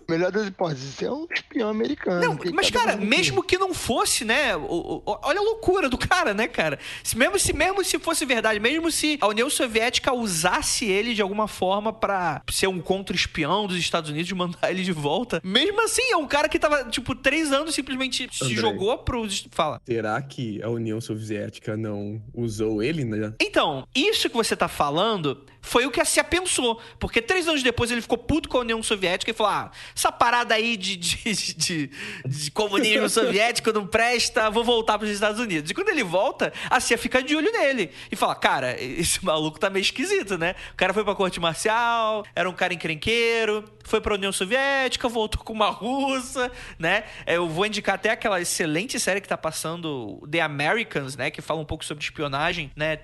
Melhor das hipóteses, você é um espião americano. Não, mas, cara, mesmo que não fosse, né? Olha a loucura do cara, né, cara? Mesmo se fosse verdade, mesmo se a União Soviética usasse ele de alguma forma pra ser um contra-espião dos Estados Unidos e mandar ele de volta, mesmo assim, é um cara que tava, tipo, 3 anos simplesmente se jogou pro... Fala. Será que a União Soviética não usou ele, né? Então, isso que você tá falando foi o que a CIA pensou. Porque 3 anos depois ele ficou puto com a União Soviética e falou: essa parada aí de comunismo soviético não presta, vou voltar pros Estados Unidos. E quando ele volta, a CIA fica de olho nele e fala, cara, esse maluco tá meio esquisito, né? O cara foi pra corte marcial, era um cara encrenqueiro, foi pra União Soviética, voltou com uma russa, né? Eu vou indicar até aquela excelente série que tá passando, The Americans, né? Que fala um pouco sobre espionagem, né?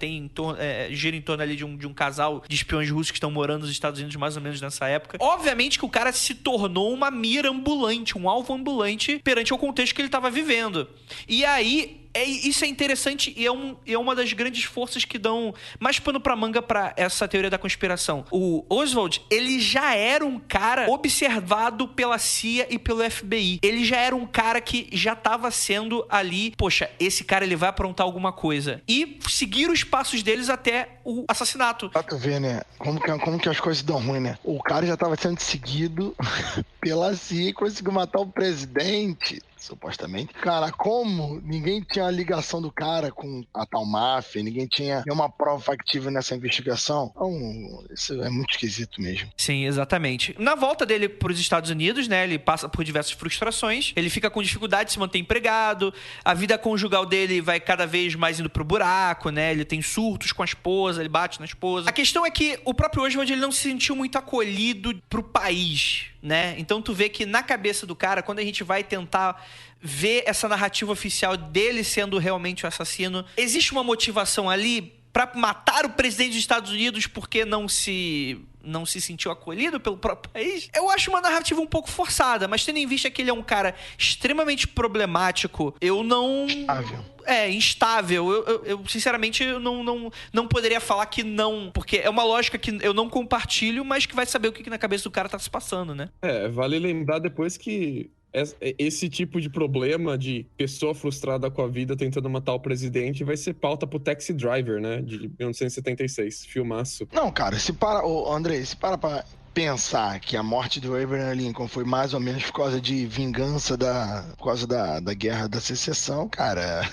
Gira em torno ali de um casal de espiões russos que estão morando nos Estados Unidos mais ou menos nessa época. Obviamente que o cara se tornou uma mira ambulante, um alvo ambulante perante o contexto que ele tava vivendo. E aí... isso é interessante e é uma das grandes forças que dão mais pano pra manga pra essa teoria da conspiração. O Oswald, ele já era um cara observado pela CIA e pelo FBI. Ele já era um cara que já tava sendo ali, poxa, esse cara ele vai aprontar alguma coisa. E seguir os passos deles até o assassinato. Pra tu ver, né? Como que as coisas dão ruim, né? O cara já tava sendo seguido pela CIA e conseguiu matar o presidente. Supostamente. Cara, como ninguém tinha a ligação do cara com a tal máfia, ninguém tinha nenhuma prova factível nessa investigação. Então, isso é muito esquisito mesmo. Sim, exatamente. Na volta dele para os Estados Unidos, né, ele passa por diversas frustrações, ele fica com dificuldade de se manter empregado, a vida conjugal dele vai cada vez mais indo pro buraco, né, ele tem surtos com a esposa, ele bate na esposa. A questão é que o próprio Oswald, ele não se sentiu muito acolhido pro país, né, então tu vê que na cabeça do cara, quando a gente vai tentar ver essa narrativa oficial dele sendo realmente o assassino, existe uma motivação ali pra matar o presidente dos Estados Unidos porque não se sentiu acolhido pelo próprio país? Eu acho uma narrativa um pouco forçada, mas tendo em vista que ele é um cara extremamente problemático, eu não... instável. Eu sinceramente, não poderia falar que não, porque é uma lógica que eu não compartilho, mas que vai saber o que na cabeça do cara tá se passando, né? Vale lembrar depois que esse tipo de problema de pessoa frustrada com a vida tentando matar o presidente vai ser pauta pro Taxi Driver, né? De 1976. Filmaço. Não, cara, Andrei, se para pra pensar que a morte do Abraham Lincoln foi mais ou menos por causa de vingança por causa da guerra da secessão, cara...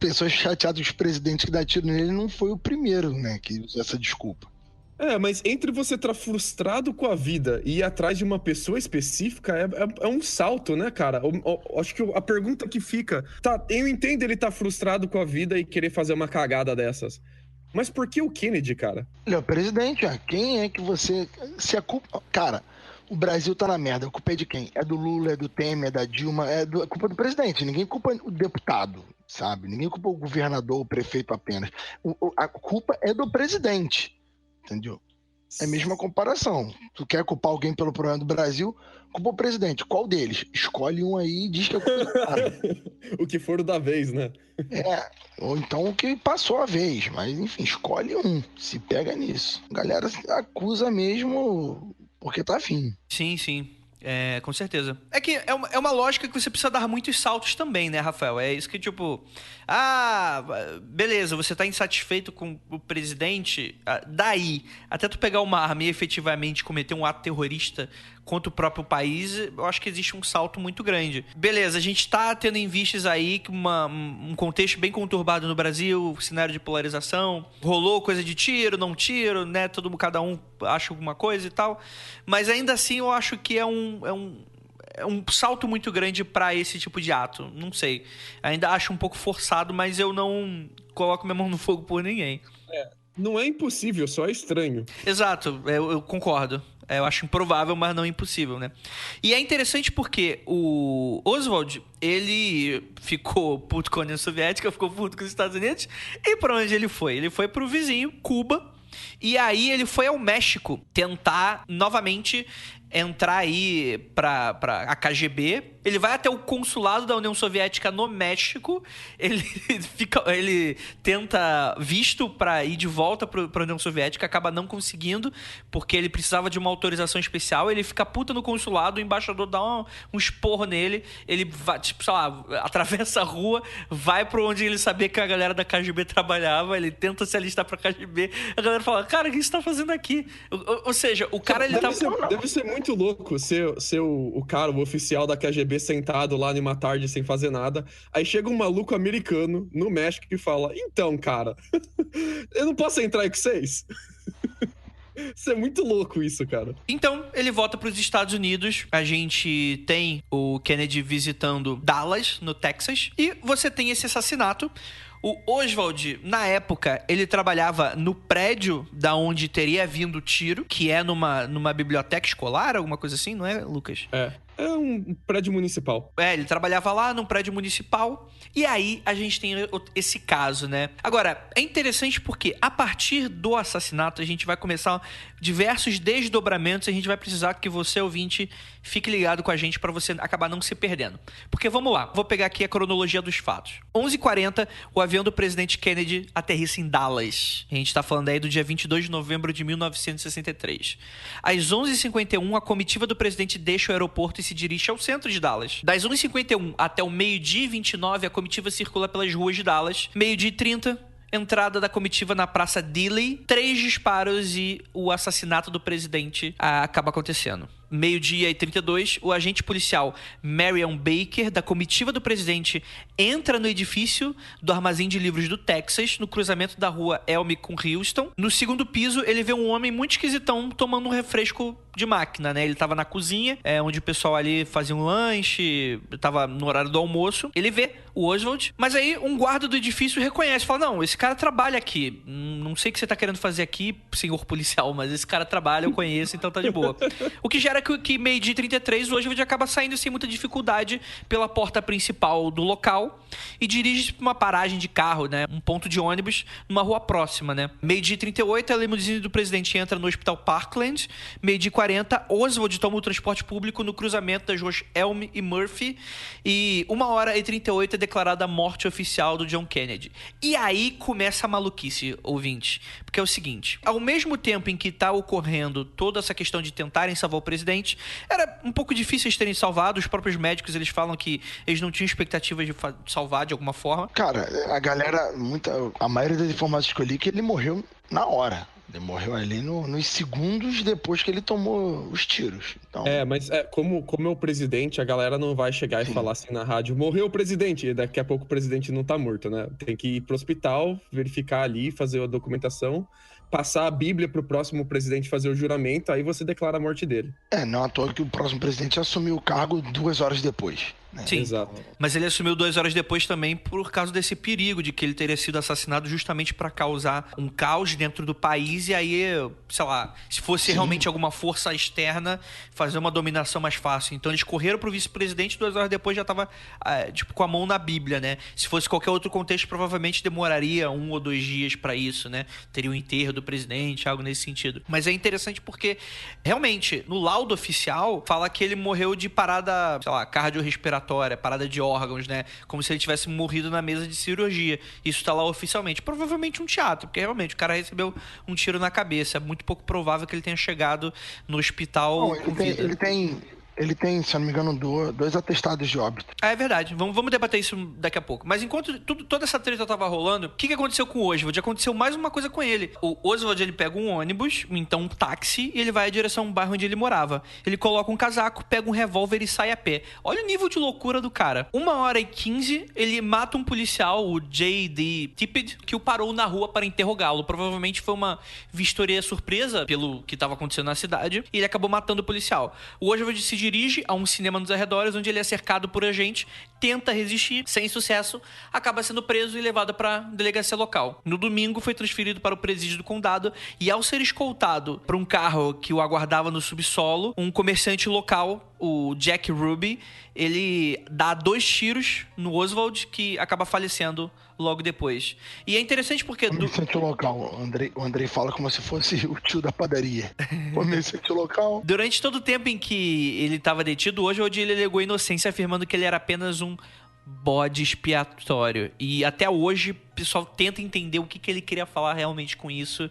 Pessoas chateadas com os presidentes que dá tiro nele não foi o primeiro, né, que usou essa desculpa. Mas entre você estar frustrado com a vida e ir atrás de uma pessoa específica é um salto, né, cara? Acho que a pergunta que fica... Tá, eu entendo ele estar frustrado com a vida e querer fazer uma cagada dessas. Mas por que o Kennedy, cara? Ele é o presidente, quem é que você... Se a culpa... Cara, o Brasil tá na merda. A culpa é de quem? É do Lula, é do Temer, é da Dilma, é culpa do presidente. Ninguém culpa o deputado, sabe? Ninguém culpa o governador, o prefeito apenas. A culpa é do presidente. Entendeu? É a mesma comparação. Tu quer culpar alguém pelo problema do Brasil, culpa o presidente. Qual deles? Escolhe um aí e diz que é culpa do cara. O que for o da vez, né? Ou então o que passou a vez. Mas, enfim, escolhe um. Se pega nisso. A galera acusa mesmo porque tá afim. Sim, sim. Com certeza. É que é uma lógica que você precisa dar muitos saltos também, né, Rafael? É isso que, tipo... beleza, você tá insatisfeito com o presidente, daí, até tu pegar uma arma e efetivamente cometer um ato terrorista contra o próprio país, eu acho que existe um salto muito grande. Beleza, a gente tá tendo em vistas aí um contexto bem conturbado no Brasil, cenário de polarização, rolou coisa de tiro, não tiro, né, cada um acha alguma coisa e tal, mas ainda assim eu acho que é um salto muito grande pra esse tipo de ato, não sei. Ainda acho um pouco forçado, mas eu não coloco minha mão no fogo por ninguém. Não é impossível, só é estranho. Exato, eu concordo. Eu acho improvável, mas não impossível, né? E é interessante porque o Oswald, ele ficou puto com a União Soviética, ficou puto com os Estados Unidos. E pra onde ele foi? Ele foi pro vizinho, Cuba. E aí ele foi ao México tentar novamente entrar aí pra a KGB. Ele vai até o consulado da União Soviética no México. Ele tenta visto pra ir de volta pra União Soviética, acaba não conseguindo, porque ele precisava de uma autorização especial. Ele fica puta no consulado, o embaixador dá um esporro nele. Ele vai, tipo, sei lá, atravessa a rua, vai pra onde ele sabia que a galera da KGB trabalhava. Ele tenta se alistar pra KGB. A galera fala, cara, o que você tá fazendo aqui? Ou seja, o cara, ele deve ser muito louco ser o cara, o oficial da KGB sentado lá numa tarde sem fazer nada. Aí chega um maluco americano no México e fala, então, cara, eu não posso entrar aí com vocês? Isso é muito louco, isso, cara. Então, ele volta para os Estados Unidos. A gente tem o Kennedy visitando Dallas, no Texas. E você tem esse assassinato. O Oswald, na época, ele trabalhava no prédio da onde teria vindo o tiro, que é numa biblioteca escolar, alguma coisa assim, não é, Lucas? É um prédio municipal. Ele trabalhava lá num prédio municipal. E aí a gente tem esse caso, né? Agora, é interessante porque a partir do assassinato a gente vai começar diversos desdobramentos. A gente vai precisar que você, ouvinte, fique ligado com a gente para você acabar não se perdendo. Porque vamos lá, vou pegar aqui a cronologia dos fatos. 11h40, o avião do presidente Kennedy aterrissa em Dallas. A gente tá falando aí do dia 22 de novembro de 1963. Às 11h51, a comitiva do presidente deixa o aeroporto e se dirige ao centro de Dallas. Das 11h51 até o meio-dia e 29, a comitiva circula pelas ruas de Dallas. Meio-dia e 30, entrada da comitiva na Praça Dealey. 3 disparos e o assassinato do presidente acaba acontecendo. Meio-dia e 32, o agente policial Marion Baker, da comitiva do presidente, entra no edifício do Armazém de Livros do Texas, no cruzamento da rua Elm com Houston. No segundo piso, ele vê um homem muito esquisitão tomando um refresco de máquina, né? Ele tava na cozinha, onde o pessoal ali fazia um lanche, tava no horário do almoço. Ele vê o Oswald, mas aí um guarda do edifício reconhece, fala, não, esse cara trabalha aqui. Não sei o que você tá querendo fazer aqui, senhor policial, mas esse cara trabalha, eu conheço, então tá de boa. O que gera que meio-dia e 33, o Oswald acaba saindo sem muita dificuldade pela porta principal do local e dirige-se pra uma paragem de carro, né? Um ponto de ônibus numa rua próxima, né? Meio-dia e 38, a limusine do presidente entra no Hospital Parkland. Meio-dia e 40, Oswald toma o transporte público no cruzamento das ruas Elm e Murphy. E 1h38 é declarada a morte oficial do John Kennedy. E aí começa a maluquice, ouvinte. Porque é o seguinte, ao mesmo tempo em que tá ocorrendo toda essa questão de tentarem salvar o presidente, era um pouco difícil eles terem salvado. Os próprios médicos, eles falam que eles não tinham expectativas de salvar de alguma forma. Cara, a galera, a maioria das informações que eu li que ele morreu na hora. Ele morreu ali nos segundos depois que ele tomou os tiros. Então... mas como é o presidente, a galera não vai chegar e falar assim na rádio, morreu o presidente, e daqui a pouco o presidente não tá morto, né? Tem que ir pro hospital, verificar ali, fazer a documentação, passar a Bíblia pro próximo presidente fazer o juramento, aí você declara a morte dele. Não à toa que o próximo presidente assumiu o cargo 2 horas depois. Né? Sim, exato. Mas ele assumiu 2 horas depois também por causa desse perigo de que ele teria sido assassinado justamente para causar um caos dentro do país e aí, sei lá, se fosse realmente alguma força externa, fazer uma dominação mais fácil. Então eles correram pro vice-presidente, 2 horas depois já tava, com a mão na Bíblia, né? Se fosse qualquer outro contexto, provavelmente demoraria 1 ou 2 dias para isso, né? Teria um enterro do presidente, algo nesse sentido. Mas é interessante porque, realmente, no laudo oficial, fala que ele morreu de parada, sei lá, cardiorrespiratória, parada de órgãos, né? Como se ele tivesse morrido na mesa de cirurgia. Isso tá lá oficialmente. Provavelmente um teatro, porque realmente o cara recebeu um tiro na cabeça. É muito pouco provável que ele tenha chegado no hospital com vida. Ele tem, se eu não me engano, 2 atestados de óbito. É verdade. Vamos debater isso daqui a pouco. Mas enquanto toda essa treta tava rolando, o que aconteceu com o Oswald? Aconteceu mais uma coisa com ele. O Oswald, ele pega um ônibus, então um táxi, e ele vai em direção ao bairro onde ele morava. Ele coloca um casaco, pega um revólver e sai a pé. Olha o nível de loucura do cara. 1h15, ele mata um policial, o J.D. Tippett, que o parou na rua para interrogá-lo. Provavelmente foi uma vistoria surpresa pelo que estava acontecendo na cidade, e ele acabou matando o policial. O Oswald se dirige a um cinema nos arredores, onde ele é cercado por agente, tenta resistir, sem sucesso, acaba sendo preso e levado para a delegacia local. No domingo, foi transferido para o presídio do condado e, ao ser escoltado por um carro que o aguardava no subsolo, um comerciante local, o Jack Ruby, ele dá 2 tiros no Oswald, que acaba falecendo logo depois. E é interessante porque... Comerciante local. O Andrei fala como se fosse o tio da padaria. Comerciante local. Durante todo o tempo em que ele estava detido, Oswald ele alegou inocência, afirmando que ele era apenas um bode expiatório. E até hoje, o pessoal tenta entender o que ele queria falar realmente com isso.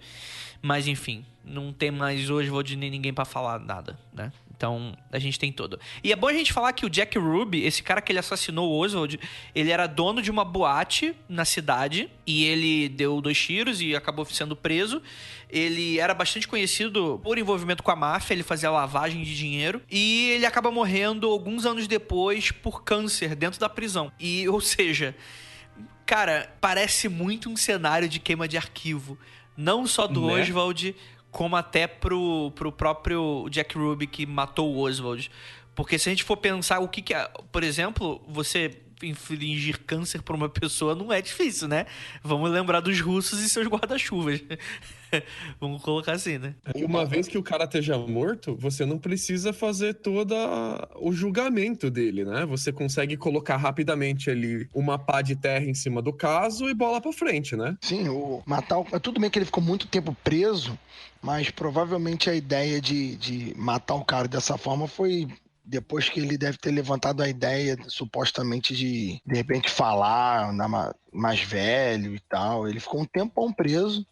Mas, enfim, não tem mais Oswald nem ninguém pra falar nada, né? Então, a gente tem tudo. E é bom a gente falar que o Jack Ruby, esse cara que ele assassinou o Oswald, ele era dono de uma boate na cidade e ele deu 2 tiros e acabou sendo preso. Ele era bastante conhecido por envolvimento com a máfia, ele fazia lavagem de dinheiro e ele acaba morrendo alguns anos depois por câncer dentro da prisão. E, ou seja, cara, parece muito um cenário de queima de arquivo. Não só do Oswald, como até pro próprio Jack Ruby que matou o Oswald. Porque se a gente for pensar o que é... Por exemplo, você infligir câncer pra uma pessoa não é difícil, né? Vamos lembrar dos russos e seus guarda-chuvas. Vamos colocar assim, né? Uma vez que o cara esteja morto, você não precisa fazer todo o julgamento dele, né? Você consegue colocar rapidamente ali uma pá de terra em cima do caso e bola pra frente, né? Sim, tudo bem que ele ficou muito tempo preso, mas provavelmente a ideia de matar o cara dessa forma foi depois que ele deve ter levantado a ideia, supostamente, de repente falar mais velho e tal. Ele ficou um tempão preso.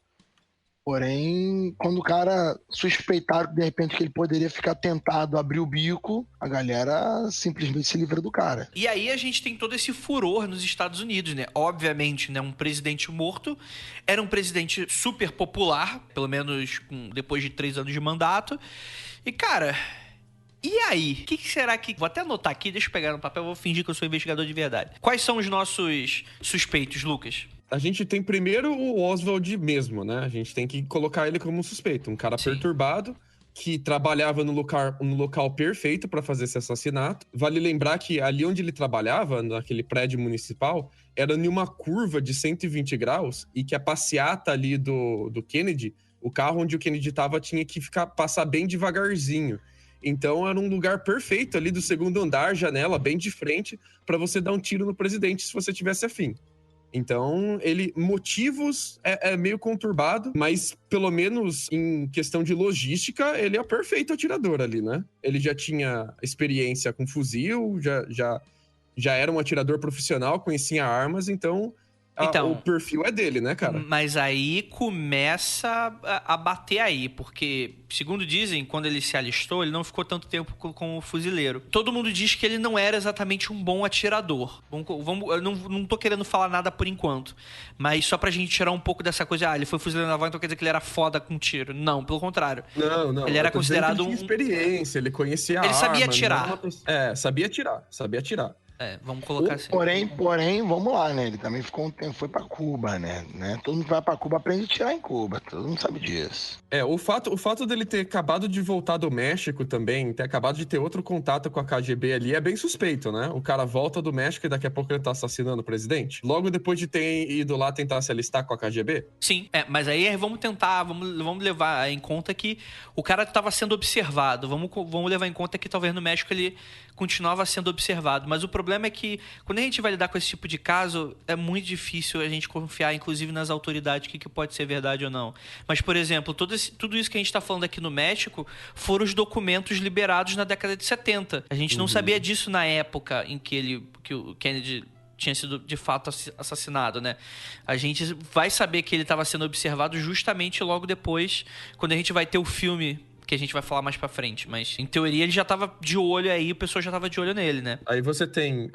Porém, quando o cara suspeitaram de repente que ele poderia ficar tentado a abrir o bico, a galera simplesmente se livra do cara. E aí a gente tem todo esse furor nos Estados Unidos, né? Obviamente, né, um presidente morto era um presidente super popular, pelo menos depois de 3 anos de mandato. E, cara... E aí? O que será que... Vou até anotar aqui, deixa eu pegar no papel, vou fingir que eu sou investigador de verdade. Quais são os nossos suspeitos, Lucas? A gente tem primeiro o Oswald mesmo, né? A gente tem que colocar ele como suspeito. Um cara perturbado, que trabalhava no local perfeito para fazer esse assassinato. Vale lembrar que ali onde ele trabalhava, naquele prédio municipal, era em uma curva de 120 graus e que a passeata ali do Kennedy, o carro onde o Kennedy estava, tinha que passar bem devagarzinho. Então era um lugar perfeito ali do segundo andar, janela, bem de frente, para você dar um tiro no presidente se você tivesse afim. Então, motivos é meio conturbado, mas pelo menos em questão de logística, ele é o perfeito atirador ali, né? Ele já tinha experiência com fuzil, já era um atirador profissional, conhecia armas, então o perfil é dele, né, cara? Mas aí começa a bater aí, porque, segundo dizem, quando ele se alistou, ele não ficou tanto tempo como fuzileiro. Todo mundo diz que ele não era exatamente um bom atirador. Eu não tô querendo falar nada por enquanto, mas só pra gente tirar um pouco dessa coisa, ele foi fuzileiro naval, então quer dizer que ele era foda com tiro. Não, pelo contrário. Não. Ele era considerado ele tinha experiência, ele conhecia Ele sabia atirar. Sabia atirar. Vamos colocar assim. Porém, vamos lá, né? Ele também ficou um tempo, foi pra Cuba, né? Todo mundo que vai pra Cuba aprende a tirar em Cuba. Todo mundo sabe disso. O fato dele ter acabado de voltar do México também, ter acabado de ter outro contato com a KGB ali, é bem suspeito, né? O cara volta do México e daqui a pouco ele tá assassinando o presidente. Logo depois de ter ido lá tentar se alistar com a KGB. Sim, mas aí vamos levar em conta que o cara estava sendo observado. Vamos levar em conta que talvez no México ele continuava sendo observado. Mas o problema é que quando a gente vai lidar com esse tipo de caso, é muito difícil a gente confiar, inclusive nas autoridades, que pode ser verdade ou não. Mas, por exemplo, tudo isso que a gente está falando aqui no México foram os documentos liberados na década de 70. A gente não sabia disso na época em que o Kennedy tinha sido de fato assassinado, né? A gente vai saber que ele estava sendo observado justamente logo depois, quando a gente vai ter o filme que a gente vai falar mais pra frente. Mas, em teoria, ele já tava de olho aí, o pessoal já tava de olho nele, né? Aí você tem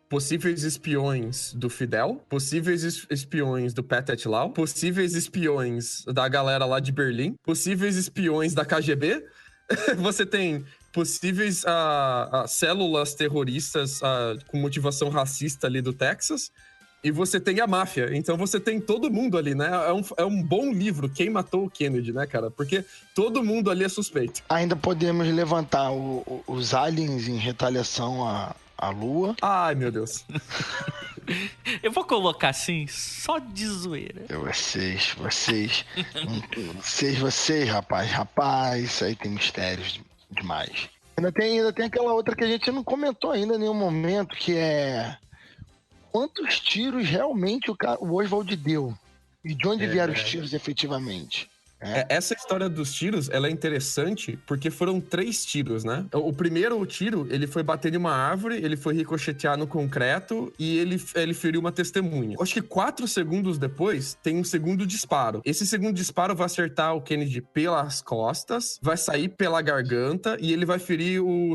possíveis espiões do Fidel, possíveis espiões do Pathet Lao, possíveis espiões da galera lá de Berlim, possíveis espiões da KGB. Você tem possíveis células terroristas com motivação racista ali do Texas. E você tem a máfia, então você tem todo mundo ali, né? É um bom livro, Quem Matou o Kennedy, né, cara? Porque todo mundo ali é suspeito. Ainda podemos levantar os aliens em retaliação à Lua. Ai, meu Deus. Eu vou colocar assim, só de zoeira. Vocês, rapaz, isso aí tem mistérios demais. Ainda tem aquela outra que a gente não comentou ainda em nenhum momento, que é... Quantos tiros realmente o Oswald deu? E de onde vieram os tiros efetivamente? Essa história dos tiros, ela é interessante porque foram 3 tiros, né? O primeiro tiro, ele foi bater em uma árvore, ele foi ricochetear no concreto e ele feriu uma testemunha. Acho que 4 segundos depois, tem um segundo disparo. Esse segundo disparo vai acertar o Kennedy pelas costas, vai sair pela garganta e ele vai ferir o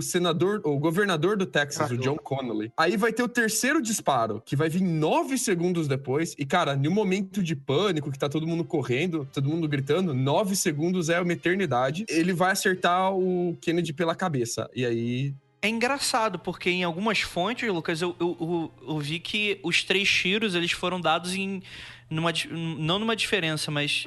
governador do Texas, o John Connally. Aí vai ter o terceiro disparo, que vai vir 9 segundos depois. E, cara, em um momento de pânico, que tá todo mundo correndo, todo mundo gritando, 9 segundos é uma eternidade. Ele vai acertar o Kennedy pela cabeça. E aí... É engraçado, porque em algumas fontes, Lucas, eu vi que os 3 tiros, eles foram dados não numa diferença, mas...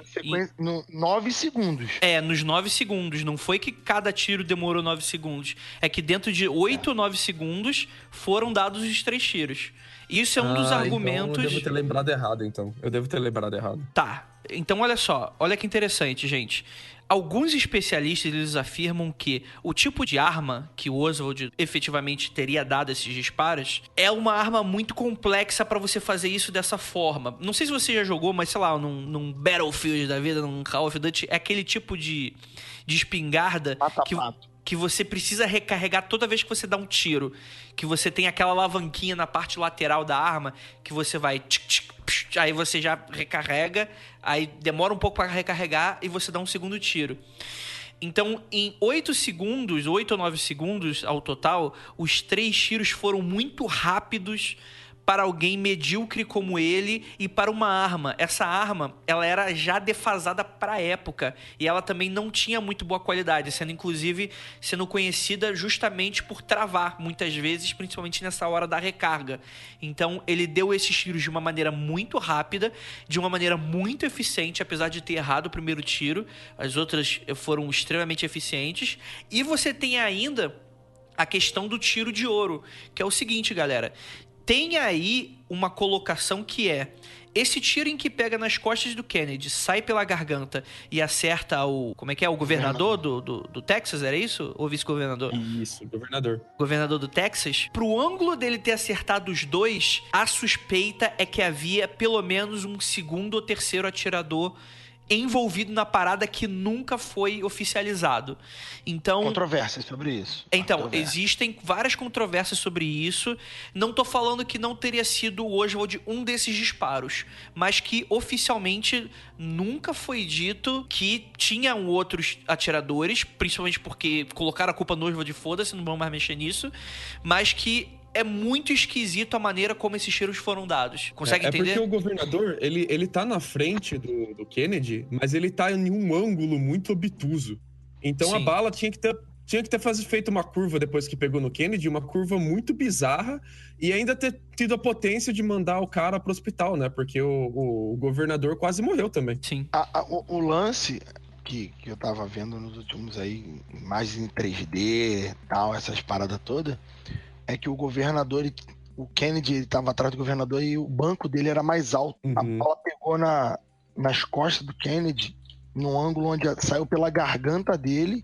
No 9 segundos. Nos 9 segundos. Não foi que cada tiro demorou 9 segundos. É que dentro de 8 ou 9 segundos foram dados os 3 tiros. Isso é um dos argumentos... Então eu devo ter lembrado errado, então. Tá. Então, olha só. Olha que interessante, gente. Alguns especialistas, eles afirmam que o tipo de arma que o Oswald efetivamente teria dado esses disparos é uma arma muito complexa pra você fazer isso dessa forma. Não sei se você já jogou, mas sei lá, num Battlefield da vida, num Call of Duty, é aquele tipo de espingarda que você precisa recarregar toda vez que você dá um tiro. Que você tem aquela alavanquinha na parte lateral da arma, que você vai... Aí você já recarrega, aí demora um pouco para recarregar e você dá um segundo tiro. Então, em 8 ou 9 segundos ao total, os 3 tiros foram muito rápidos para alguém medíocre como ele e para uma arma. Essa arma, ela era já defasada para a época e ela também não tinha muito boa qualidade, sendo conhecida justamente por travar muitas vezes, principalmente nessa hora da recarga. Então, ele deu esses tiros de uma maneira muito rápida, de uma maneira muito eficiente, apesar de ter errado o primeiro tiro. As outras foram extremamente eficientes. E você tem ainda a questão do tiro de ouro, que é o seguinte, galera. Tem aí uma colocação que é... Esse tiro em que pega nas costas do Kennedy, sai pela garganta e acerta o... Como é que é? O governador do Texas, era isso? Ou vice-governador? Isso, governador. Governador do Texas. Pro ângulo dele ter acertado os dois, a suspeita é que havia pelo menos um segundo ou terceiro atirador envolvido na parada que nunca foi oficializado. Então, controvérsias sobre isso. Então, existem várias controvérsias sobre isso. Não tô falando que não teria sido o Oswald um desses disparos, mas que oficialmente nunca foi dito que tinham outros atiradores, principalmente porque colocaram a culpa no Oswald, foda-se, não vamos mais mexer nisso, mas que é muito esquisito a maneira como esses tiros foram dados. Consegue entender? É porque o governador, ele tá na frente do Kennedy, mas ele tá em um ângulo muito obtuso. Então Sim. A bala tinha que ter feito uma curva depois que pegou no Kennedy, uma curva muito bizarra, e ainda ter tido a potência de mandar o cara pro hospital, né? Porque o governador quase morreu também. Sim. O lance que eu tava vendo nos últimos aí, imagens em 3D e tal, essas paradas todas, é que o governador, o Kennedy, ele tava atrás do governador e o banco dele era mais alto. Uhum. A bola pegou nas costas do Kennedy, num ângulo onde saiu pela garganta dele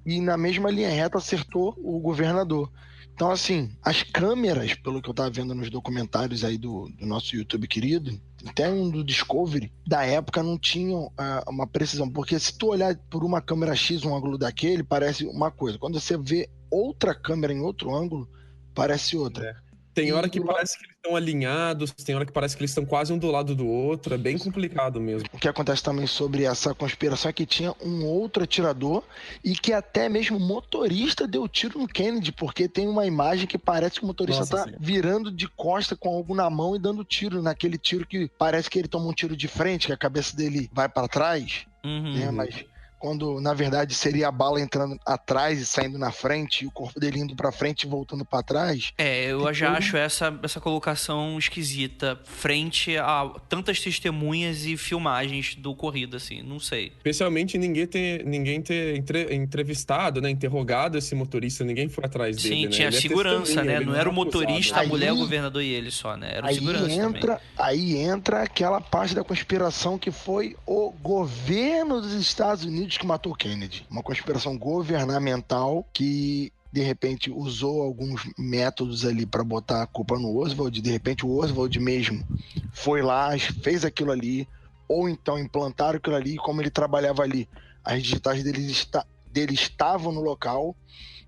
e na mesma linha reta acertou o governador. Então, assim, as câmeras, pelo que eu tava vendo nos documentários aí do nosso YouTube querido, até um do Discovery, da época não tinham uma precisão. Porque se tu olhar por uma câmera X, um ângulo daquele, parece uma coisa. Quando você vê outra câmera em outro ângulo, parece outra. Tem hora que parece que eles estão alinhados, tem hora que parece que eles estão quase um do lado do outro, é bem complicado mesmo. O que acontece também sobre essa conspiração é que tinha um outro atirador e que até mesmo o motorista deu tiro no Kennedy, porque tem uma imagem que parece que o motorista virando de costa com algo na mão e dando tiro, naquele tiro que parece que ele toma um tiro de frente, que a cabeça dele vai para trás, né? Mas quando na verdade seria a bala entrando atrás e saindo na frente, e o corpo dele indo pra frente e voltando pra trás. Eu já acho essa colocação esquisita, frente a tantas testemunhas e filmagens do ocorrido, assim, não sei. Especialmente ninguém ter entrevistado, né, interrogado esse motorista, ninguém foi atrás dele. Sim, né? tinha segurança, né? Não era o motorista, acusado. A mulher, o governador e ele só, né? Era o segurança também. Aí entra aquela parte da conspiração que foi o governo dos Estados Unidos que matou Kennedy. Uma conspiração governamental que, de repente, usou alguns métodos ali para botar a culpa no Oswald. De repente, o Oswald mesmo foi lá, fez aquilo ali, ou então implantaram aquilo ali, como ele trabalhava ali. As digitais dele estavam no local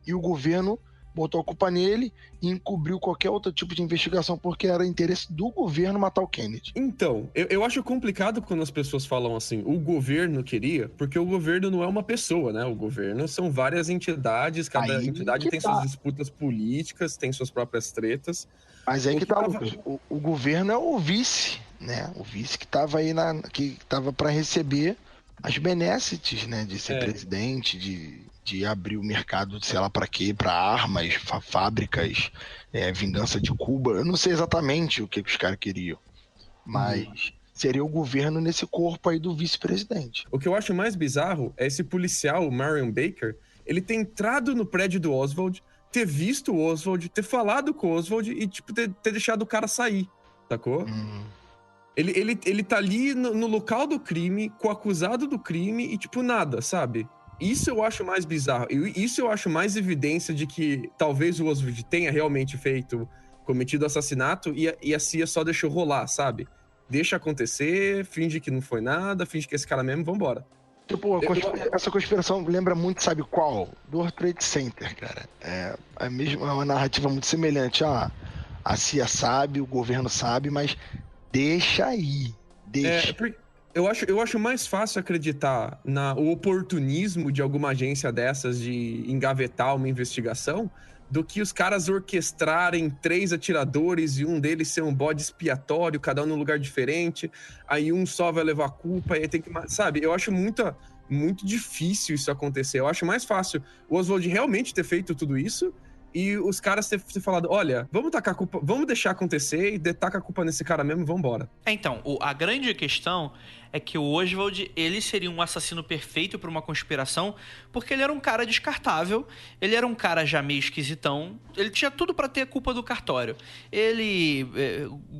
e o governo botou a culpa nele e encobriu qualquer outro tipo de investigação porque era interesse do governo matar o Kennedy. Então, eu acho complicado quando as pessoas falam assim, o governo queria, porque o governo não é uma pessoa, né? O governo são várias entidades, cada entidade tem suas disputas políticas, tem suas próprias tretas. Mas aí que tá, Lucas, o governo é o vice, né? O vice que tava aí que tava para receber as benesses, né? De ser presidente, de abrir o mercado, sei lá para quê, para armas, vingança de Cuba. Eu não sei exatamente o que os caras queriam, mas seria o governo nesse corpo aí do vice-presidente. O que eu acho mais bizarro é esse policial, o Marion Baker, ele ter entrado no prédio do Oswald, ter visto o Oswald, ter falado com o Oswald e, tipo, ter deixado o cara sair, sacou? Ele tá ali no local do crime, com o acusado do crime e, tipo, nada, sabe? Isso eu acho mais bizarro. Isso eu acho mais evidência de que talvez o Oswald tenha realmente cometido assassinato e a CIA só deixou rolar, sabe? Deixa acontecer, finge que não foi nada, finge que esse cara mesmo, vambora. Tipo, essa conspiração lembra muito, sabe qual? Do World Trade Center, cara. É uma narrativa muito semelhante. A CIA sabe, o governo sabe, mas deixa aí. Deixa. Eu acho mais fácil acreditar no oportunismo de alguma agência dessas de engavetar uma investigação do que os caras orquestrarem 3 atiradores e um deles ser um bode expiatório, cada um num lugar diferente, aí um só vai levar a culpa e aí tem que... Sabe, eu acho muito difícil isso acontecer. Eu acho mais fácil o Oswald realmente ter feito tudo isso e os caras ter falado, olha, vamos tacar a culpa, vamos deixar acontecer e tacar a culpa nesse cara mesmo e vambora. Então, a grande questão é que o Oswald, ele seria um assassino perfeito para uma conspiração, porque ele era um cara descartável, ele era um cara já meio esquisitão, ele tinha tudo para ter a culpa do cartório. Ele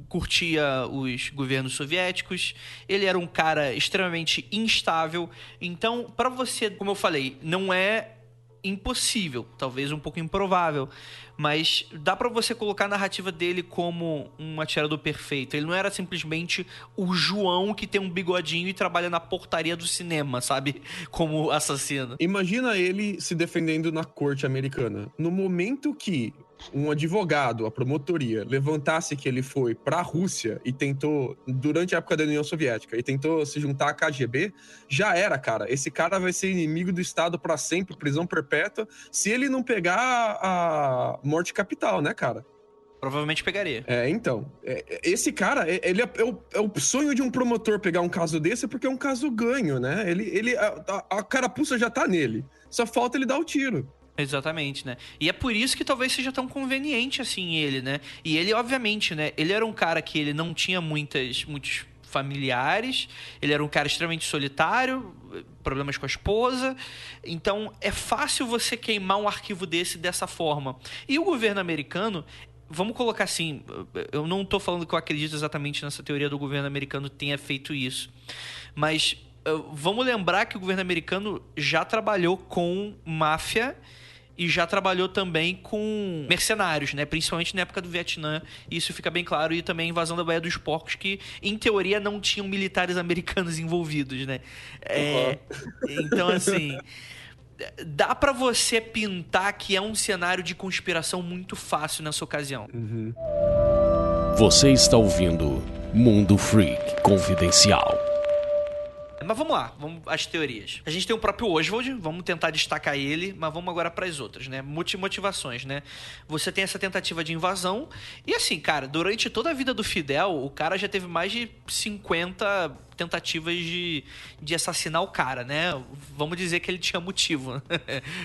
curtia os governos soviéticos, ele era um cara extremamente instável, então, para você, como eu falei, não é impossível, talvez um pouco improvável, mas dá pra você colocar a narrativa dele como um atirador perfeito. Ele não era simplesmente o João que tem um bigodinho e trabalha na portaria do cinema, sabe? Como assassino. Imagina ele se defendendo na corte americana. No momento que um advogado, a promotoria, levantasse que ele foi pra Rússia e tentou, durante a época da União Soviética, e tentou se juntar à KGB, já era, cara. Esse cara vai ser inimigo do Estado pra sempre, prisão perpétua, se ele não pegar a morte capital, né, cara? Provavelmente pegaria. Então. Esse cara, ele é o sonho de um promotor pegar um caso desse, porque é um caso ganho, né? A carapuça já tá nele. Só falta ele dar o tiro. Exatamente, né? E é por isso que talvez seja tão conveniente assim ele, né? E ele, obviamente, né? Ele era um cara que ele não tinha muitos familiares, ele era um cara extremamente solitário, problemas com a esposa, então é fácil você queimar um arquivo dessa forma. E o governo americano, vamos colocar assim, eu não tô falando que eu acredito exatamente nessa teoria do governo americano tenha feito isso, mas vamos lembrar que o governo americano já trabalhou com máfia e já trabalhou também com mercenários, né? Principalmente na época do Vietnã. Isso fica bem claro. E também a invasão da Baía dos Porcos, que, em teoria, não tinham militares americanos envolvidos, né? Então, assim... Dá pra você pintar que é um cenário de conspiração muito fácil nessa ocasião. Uhum. Você está ouvindo Mundo Freak Confidencial. Mas vamos lá, vamos às teorias. A gente tem o próprio Oswald, vamos tentar destacar ele, mas vamos agora para as outras, né? Motivações, né? Você tem essa tentativa de invasão, e assim, cara, durante toda a vida do Fidel, o cara já teve mais de 50 tentativas de assassinar o cara, né? Vamos dizer que ele tinha motivo.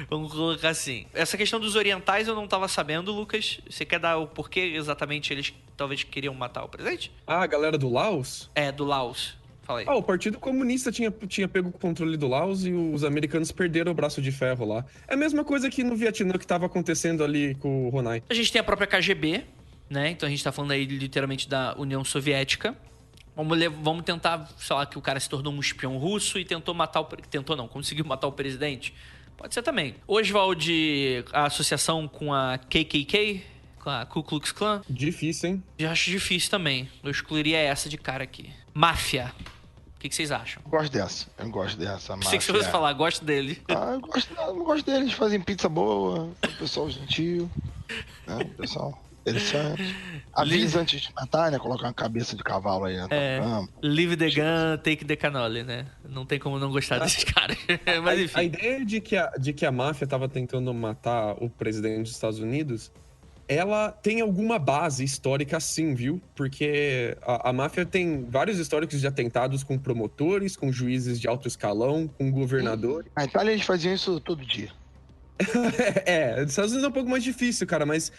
Vamos colocar assim. Essa questão dos orientais eu não tava sabendo, Lucas. Você quer dar o porquê exatamente eles talvez queriam matar o presidente? Ah, a galera do Laos? Do Laos. Fala aí. O Partido Comunista tinha pego o controle do Laos e os americanos perderam o braço de ferro lá. É a mesma coisa que no Vietnã que estava acontecendo ali com o Ronai. A gente tem a própria KGB, né? Então a gente tá falando aí literalmente da União Soviética. Vamos tentar, sei lá, que o cara se tornou um espião russo e tentou matar conseguiu matar o presidente. Pode ser também. Oswald, a associação com a KKK, com a Ku Klux Klan. Difícil, hein? Já acho difícil também. Eu excluiria essa de cara aqui. Máfia. O que vocês acham? Eu gosto dessa, máfia. Pensei que você fosse falar, gosto dele. Eu gosto deles, fazem pizza boa, o pessoal gentil, né? O pessoal interessante. Avisa antes de matar, né? Colocar uma cabeça de cavalo aí na cama. Leave the gun, take the cannoli, né? Não tem como não gostar desses caras. Mas enfim. A ideia de que a máfia tava tentando matar o presidente dos Estados Unidos, ela tem alguma base histórica sim, viu? Porque a máfia tem vários históricos de atentados com promotores, com juízes de alto escalão, com governadores. Na Itália eles faziam isso todo dia. Nos Estados Unidos é um pouco mais difícil, cara, mas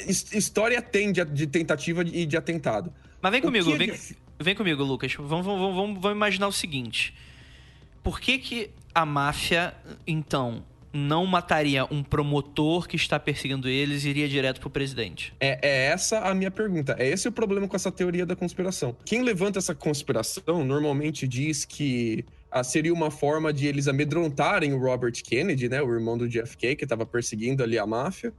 história tem de tentativa e de atentado. Mas vem comigo, Vem comigo, Lucas. Vamos imaginar o seguinte. Por que a máfia, então, não mataria um promotor que está perseguindo eles e iria direto pro presidente? É essa a minha pergunta. É esse o problema com essa teoria da conspiração. Quem levanta essa conspiração normalmente diz que seria uma forma de eles amedrontarem o Robert Kennedy, né, o irmão do JFK, que estava perseguindo ali a máfia,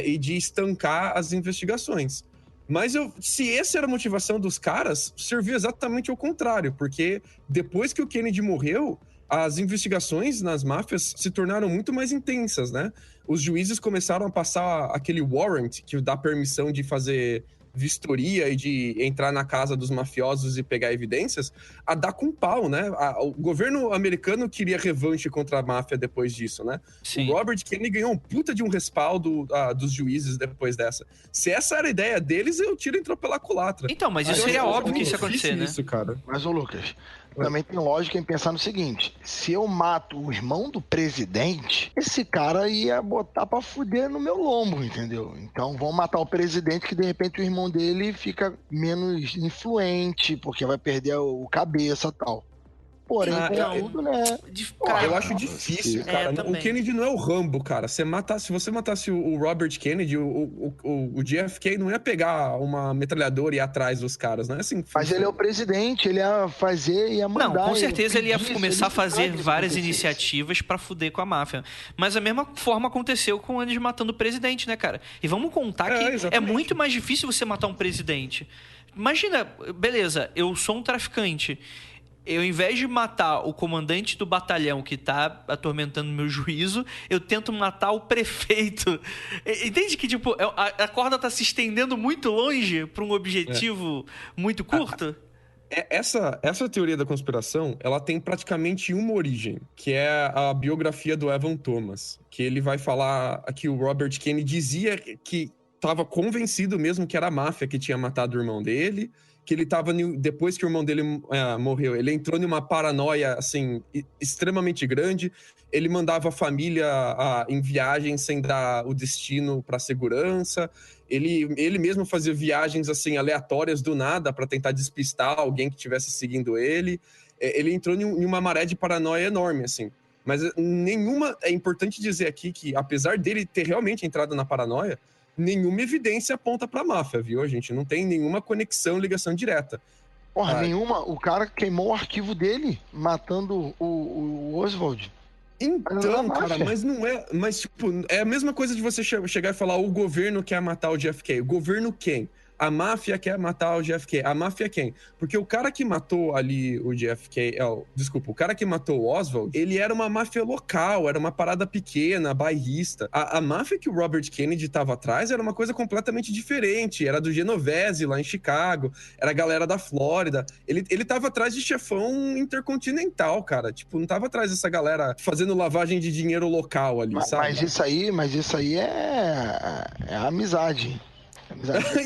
e de estancar as investigações. Mas se essa era a motivação dos caras, serviu exatamente ao contrário, porque depois que o Kennedy morreu, as investigações nas máfias se tornaram muito mais intensas, né? Os juízes começaram a passar aquele warrant, que dá permissão de fazer vistoria e de entrar na casa dos mafiosos e pegar evidências, a dar com pau, né? O governo americano queria revanche contra a máfia depois disso, né? Sim. O Robert Kennedy ganhou um puta de um respaldo dos juízes depois dessa. Se essa era a ideia deles, o tiro entrou pela culatra. Então, mas isso seria óbvio que isso ia acontecer, né? Isso, cara. Mas, ô Lucas, também tem lógica em pensar no seguinte: se eu mato o irmão do presidente, esse cara ia botar pra fuder no meu lombo, entendeu? Então vamos matar o presidente, que de repente o irmão dele fica menos influente, porque vai perder o cabeça e tal. Porém, tudo, né? Cara, eu acho difícil, cara. O Kennedy não é o Rambo, cara. Se você matasse o Robert Kennedy, o JFK não ia pegar uma metralhadora e ir atrás dos caras, não é assim? Mas ele é o presidente, ele ia fazer, ia mandar... Não, com certeza ele ia começar a fazer várias iniciativas pra fuder com a máfia. Mas a mesma forma aconteceu com eles matando o presidente, né, cara? E vamos contar que exatamente. É muito mais difícil você matar um presidente. Imagina, beleza, eu sou um traficante... Eu, ao invés de matar o comandante do batalhão que tá atormentando meu juízo, eu tento matar o prefeito. Entende que, tipo, a corda tá se estendendo muito longe para um objetivo muito curto? Essa teoria da conspiração, ela tem praticamente uma origem, que é a biografia do Evan Thomas, que ele vai falar que o Robert Kennedy dizia que estava convencido mesmo que era a máfia que tinha matado o irmão dele, que ele estava, depois que o irmão dele morreu, ele entrou numa paranoia, assim, extremamente grande. Ele mandava a família em viagem sem dar o destino para segurança. Ele mesmo fazia viagens, assim, aleatórias do nada para tentar despistar alguém que estivesse seguindo ele. Ele entrou em uma maré de paranoia enorme, assim. Mas é importante dizer aqui que, apesar dele ter realmente entrado na paranoia, nenhuma evidência aponta pra máfia, viu? A gente não tem nenhuma conexão, ligação direta. Porra, nenhuma. O cara queimou o arquivo dele, matando o Oswald. Então, cara, mas não é... Mas, tipo, é a mesma coisa de você chegar e falar o governo quer matar o JFK. O governo quem? A máfia quer matar o JFK. A máfia quem? Porque o cara que matou ali o JFK... desculpa, o cara que matou o Oswald, ele era uma máfia local, era uma parada pequena, bairrista. A máfia que o Robert Kennedy tava atrás era uma coisa completamente diferente. Era do Genovese, lá em Chicago. Era a galera da Flórida. Ele tava atrás de chefão intercontinental, cara. Tipo, não tava atrás dessa galera fazendo lavagem de dinheiro local ali, sabe? Mas isso aí é amizade.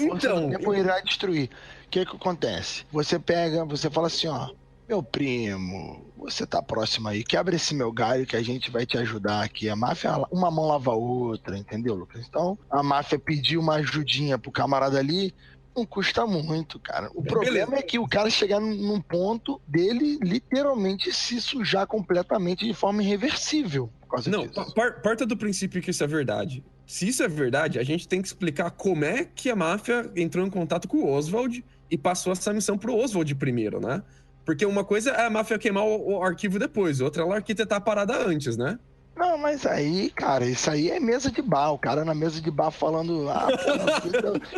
Então, tempo irá destruir. O que acontece? Você fala assim, ó, meu primo, você tá próximo aí, quebra esse meu galho que a gente vai te ajudar aqui. A máfia, uma mão lava a outra, entendeu, Lucas? Então, a máfia pediu uma ajudinha pro camarada ali, não custa muito, cara. O problema é que o cara chegar num ponto dele literalmente se sujar completamente de forma irreversível. Não, parta do princípio que isso é verdade. Se isso é verdade, a gente tem que explicar como é que a máfia entrou em contato com o Oswald e passou essa missão pro Oswald primeiro, né? Porque uma coisa é a máfia queimar o arquivo depois, outra é ela arquitetar a parada antes, né? Não, mas aí, cara, isso aí é mesa de bar. O cara na mesa de bar falando,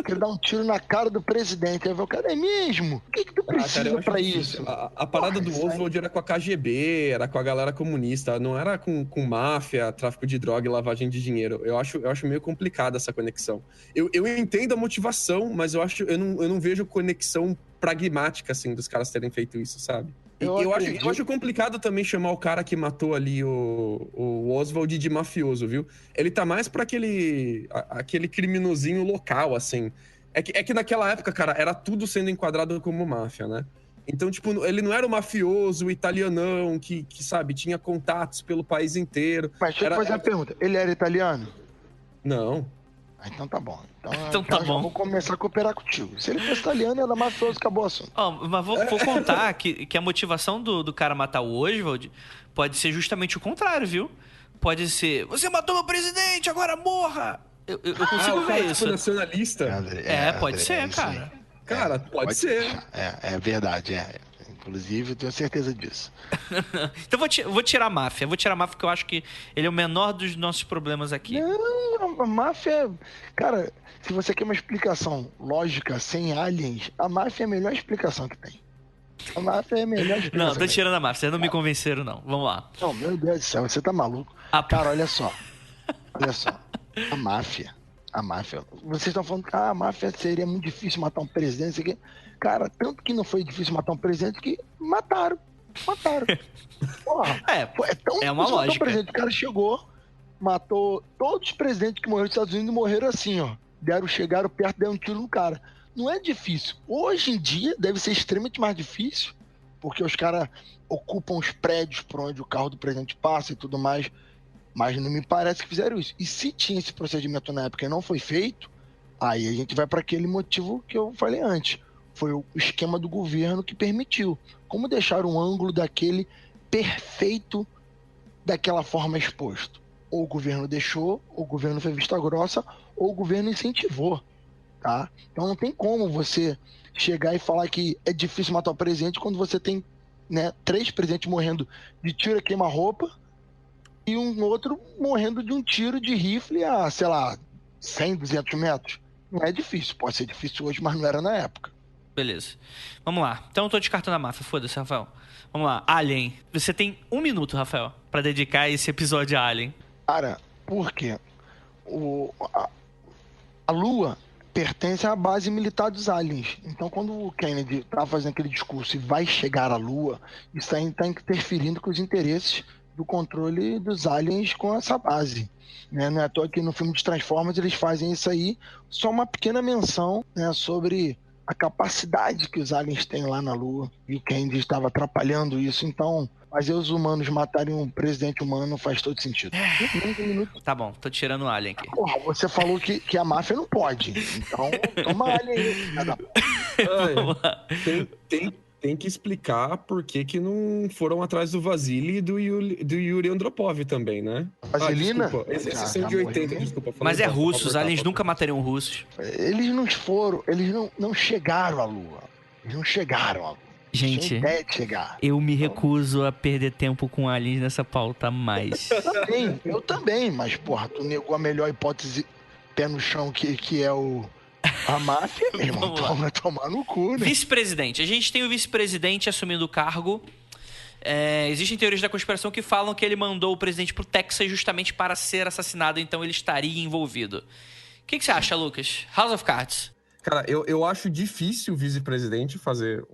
quer dar um tiro na cara do presidente. Aí o cara, é mesmo? O que tu precisa pra isso? A parada do Oswald era com a KGB, era com a galera comunista, não era com máfia, tráfico de droga e lavagem de dinheiro. Eu acho meio complicada essa conexão. Eu entendo a motivação, mas eu não vejo conexão pragmática, assim, dos caras terem feito isso, sabe? Eu acho complicado também chamar o cara que matou ali o Oswald de mafioso, viu? Ele tá mais pra aquele criminosinho local, assim. É que naquela época, cara, era tudo sendo enquadrado como máfia, né? Então, tipo, ele não era o mafioso italianão que sabe, tinha contatos pelo país inteiro. Mas deixa eu fazer uma pergunta. Ele era italiano? Não. Então tá bom. Então tá bom. Vou começar a cooperar contigo. Se ele fosse italiano, era mafioso, acabou o assunto. Mas vou contar que a motivação do cara matar o Oswald pode ser justamente o contrário, viu? Pode ser, você matou meu presidente, agora morra! Eu consigo ver isso. Nacionalista? Pode ser, cara. Cara, pode ser. É verdade, Inclusive, eu tenho certeza disso. Então vou tirar a máfia. Vou tirar a máfia porque eu acho que ele é o menor dos nossos problemas aqui. Não, a máfia... Cara, se você quer uma explicação lógica sem aliens, a máfia é a melhor explicação que tem. A máfia é a melhor explicação. Não, tô tirando a máfia. Vocês não me convenceram, não. Vamos lá. Não, meu Deus do céu, você tá maluco. Cara, olha só. A máfia. Vocês estão falando que a máfia seria muito difícil matar um presidente, isso aqui. Cara, tanto que não foi difícil matar um presidente que mataram. Porra. É uma lógica. Matar um presidente. O cara chegou, matou todos os presidentes que morreram nos Estados Unidos, morreram assim, ó. Chegaram perto, deram um tiro no cara. Não é difícil. Hoje em dia deve ser extremamente mais difícil, porque os caras ocupam os prédios por onde o carro do presidente passa e tudo mais. Mas não me parece que fizeram isso. E se tinha esse procedimento na época e não foi feito, aí a gente vai para aquele motivo que eu falei antes. Foi o esquema do governo que permitiu. Como deixar um ângulo daquele perfeito daquela forma exposto? Ou o governo deixou, ou o governo fez vista grossa, ou o governo incentivou. Tá? Então não tem como você chegar e falar que é difícil matar o presidente quando você tem, né, 3 presidentes morrendo de tiro a queima-roupa e um outro morrendo de um tiro de rifle a, sei lá, 100, 200 metros. Não é difícil. Pode ser difícil hoje, mas não era na época. Beleza. Vamos lá. Então eu tô descartando a máfia. Foda-se, Rafael. Vamos lá. Alien. Você tem 1 minuto, Rafael, pra dedicar esse episódio a Alien. Cara, por quê? A Lua pertence à base militar dos aliens. Então, quando o Kennedy tá fazendo aquele discurso e vai chegar à Lua, isso aí tá interferindo com os interesses do controle dos aliens com essa base. Né? Não é à toa que no filme de Transformers eles fazem isso aí, só uma pequena menção, né, sobre a capacidade que os aliens têm lá na Lua, e o Kennedy estava atrapalhando isso. Então, fazer os humanos matarem um presidente humano faz todo sentido. Tá bom, tô tirando o Alien aqui. Porra, você falou que a máfia não pode. Então, toma Alien aí. Tem que explicar por que não foram atrás do Vasily e do Yuri Andropov também, né? Vasilina? Desculpa. Esses são de 80, desculpa. Mas é russo, os aliens nunca matariam russos. Eles não foram, eles não chegaram à Lua. Eles não chegaram à Lua. Gente, ideia de chegar. Eu me recuso a perder tempo com aliens nessa pauta mais. Eu também, mas porra, tu negou a melhor hipótese pé no chão que é a máfia, meu irmão. Tomar no cu, né? Vice-presidente. A gente tem o vice-presidente assumindo o cargo. Existem teorias da conspiração que falam que ele mandou o presidente pro Texas justamente para ser assassinado, então ele estaria envolvido. O que você acha, Lucas? House of Cards. Cara, eu acho difícil o vice-presidente fazer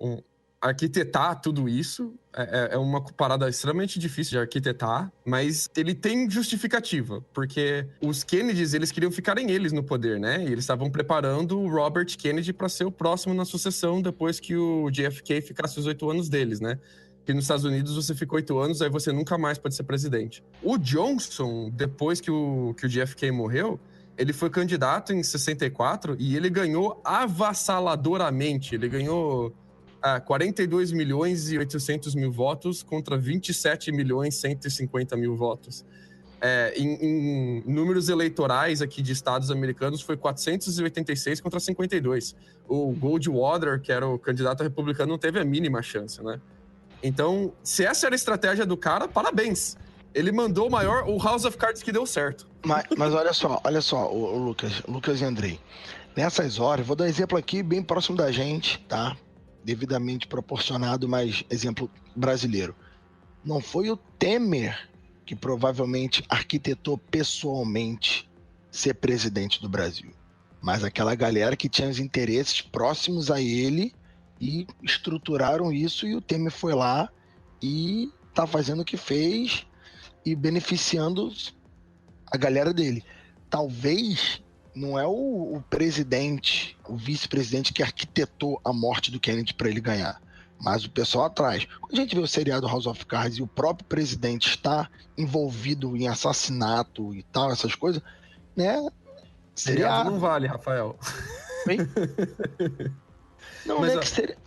arquitetar tudo isso. É uma parada extremamente difícil de arquitetar, mas ele tem justificativa, porque os Kennedys, eles queriam ficarem eles no poder, né? E eles estavam preparando o Robert Kennedy para ser o próximo na sucessão depois que o JFK ficasse os 8 anos deles, né? Que nos Estados Unidos você fica 8 anos, aí você nunca mais pode ser presidente. O Johnson, depois que o JFK morreu, ele foi candidato em 64 e ele ganhou avassaladoramente. Ele ganhou 42 milhões e 800 mil votos contra 27 milhões e 150 mil votos. Em números eleitorais aqui de estados americanos, foi 486 contra 52. O Goldwater, que era o candidato republicano, não teve a mínima chance, né? Então, se essa era a estratégia do cara, parabéns. Ele mandou o House of Cards que deu certo. Mas olha só, o Lucas e Andrei. Nessas horas, vou dar um exemplo aqui bem próximo da gente, tá? Devidamente proporcionado, mas exemplo brasileiro. Não foi o Temer que provavelmente arquitetou pessoalmente ser presidente do Brasil, mas aquela galera que tinha os interesses próximos a ele e estruturaram isso, e o Temer foi lá e tá fazendo o que fez e beneficiando a galera dele. Talvez não é o presidente, o vice-presidente que arquitetou a morte do Kennedy para ele ganhar, mas o pessoal atrás. Quando a gente vê o seriado House of Cards e o próprio presidente está envolvido em assassinato e tal, essas coisas, né? Seriado não vale, Rafael. Hein? Não, Mas,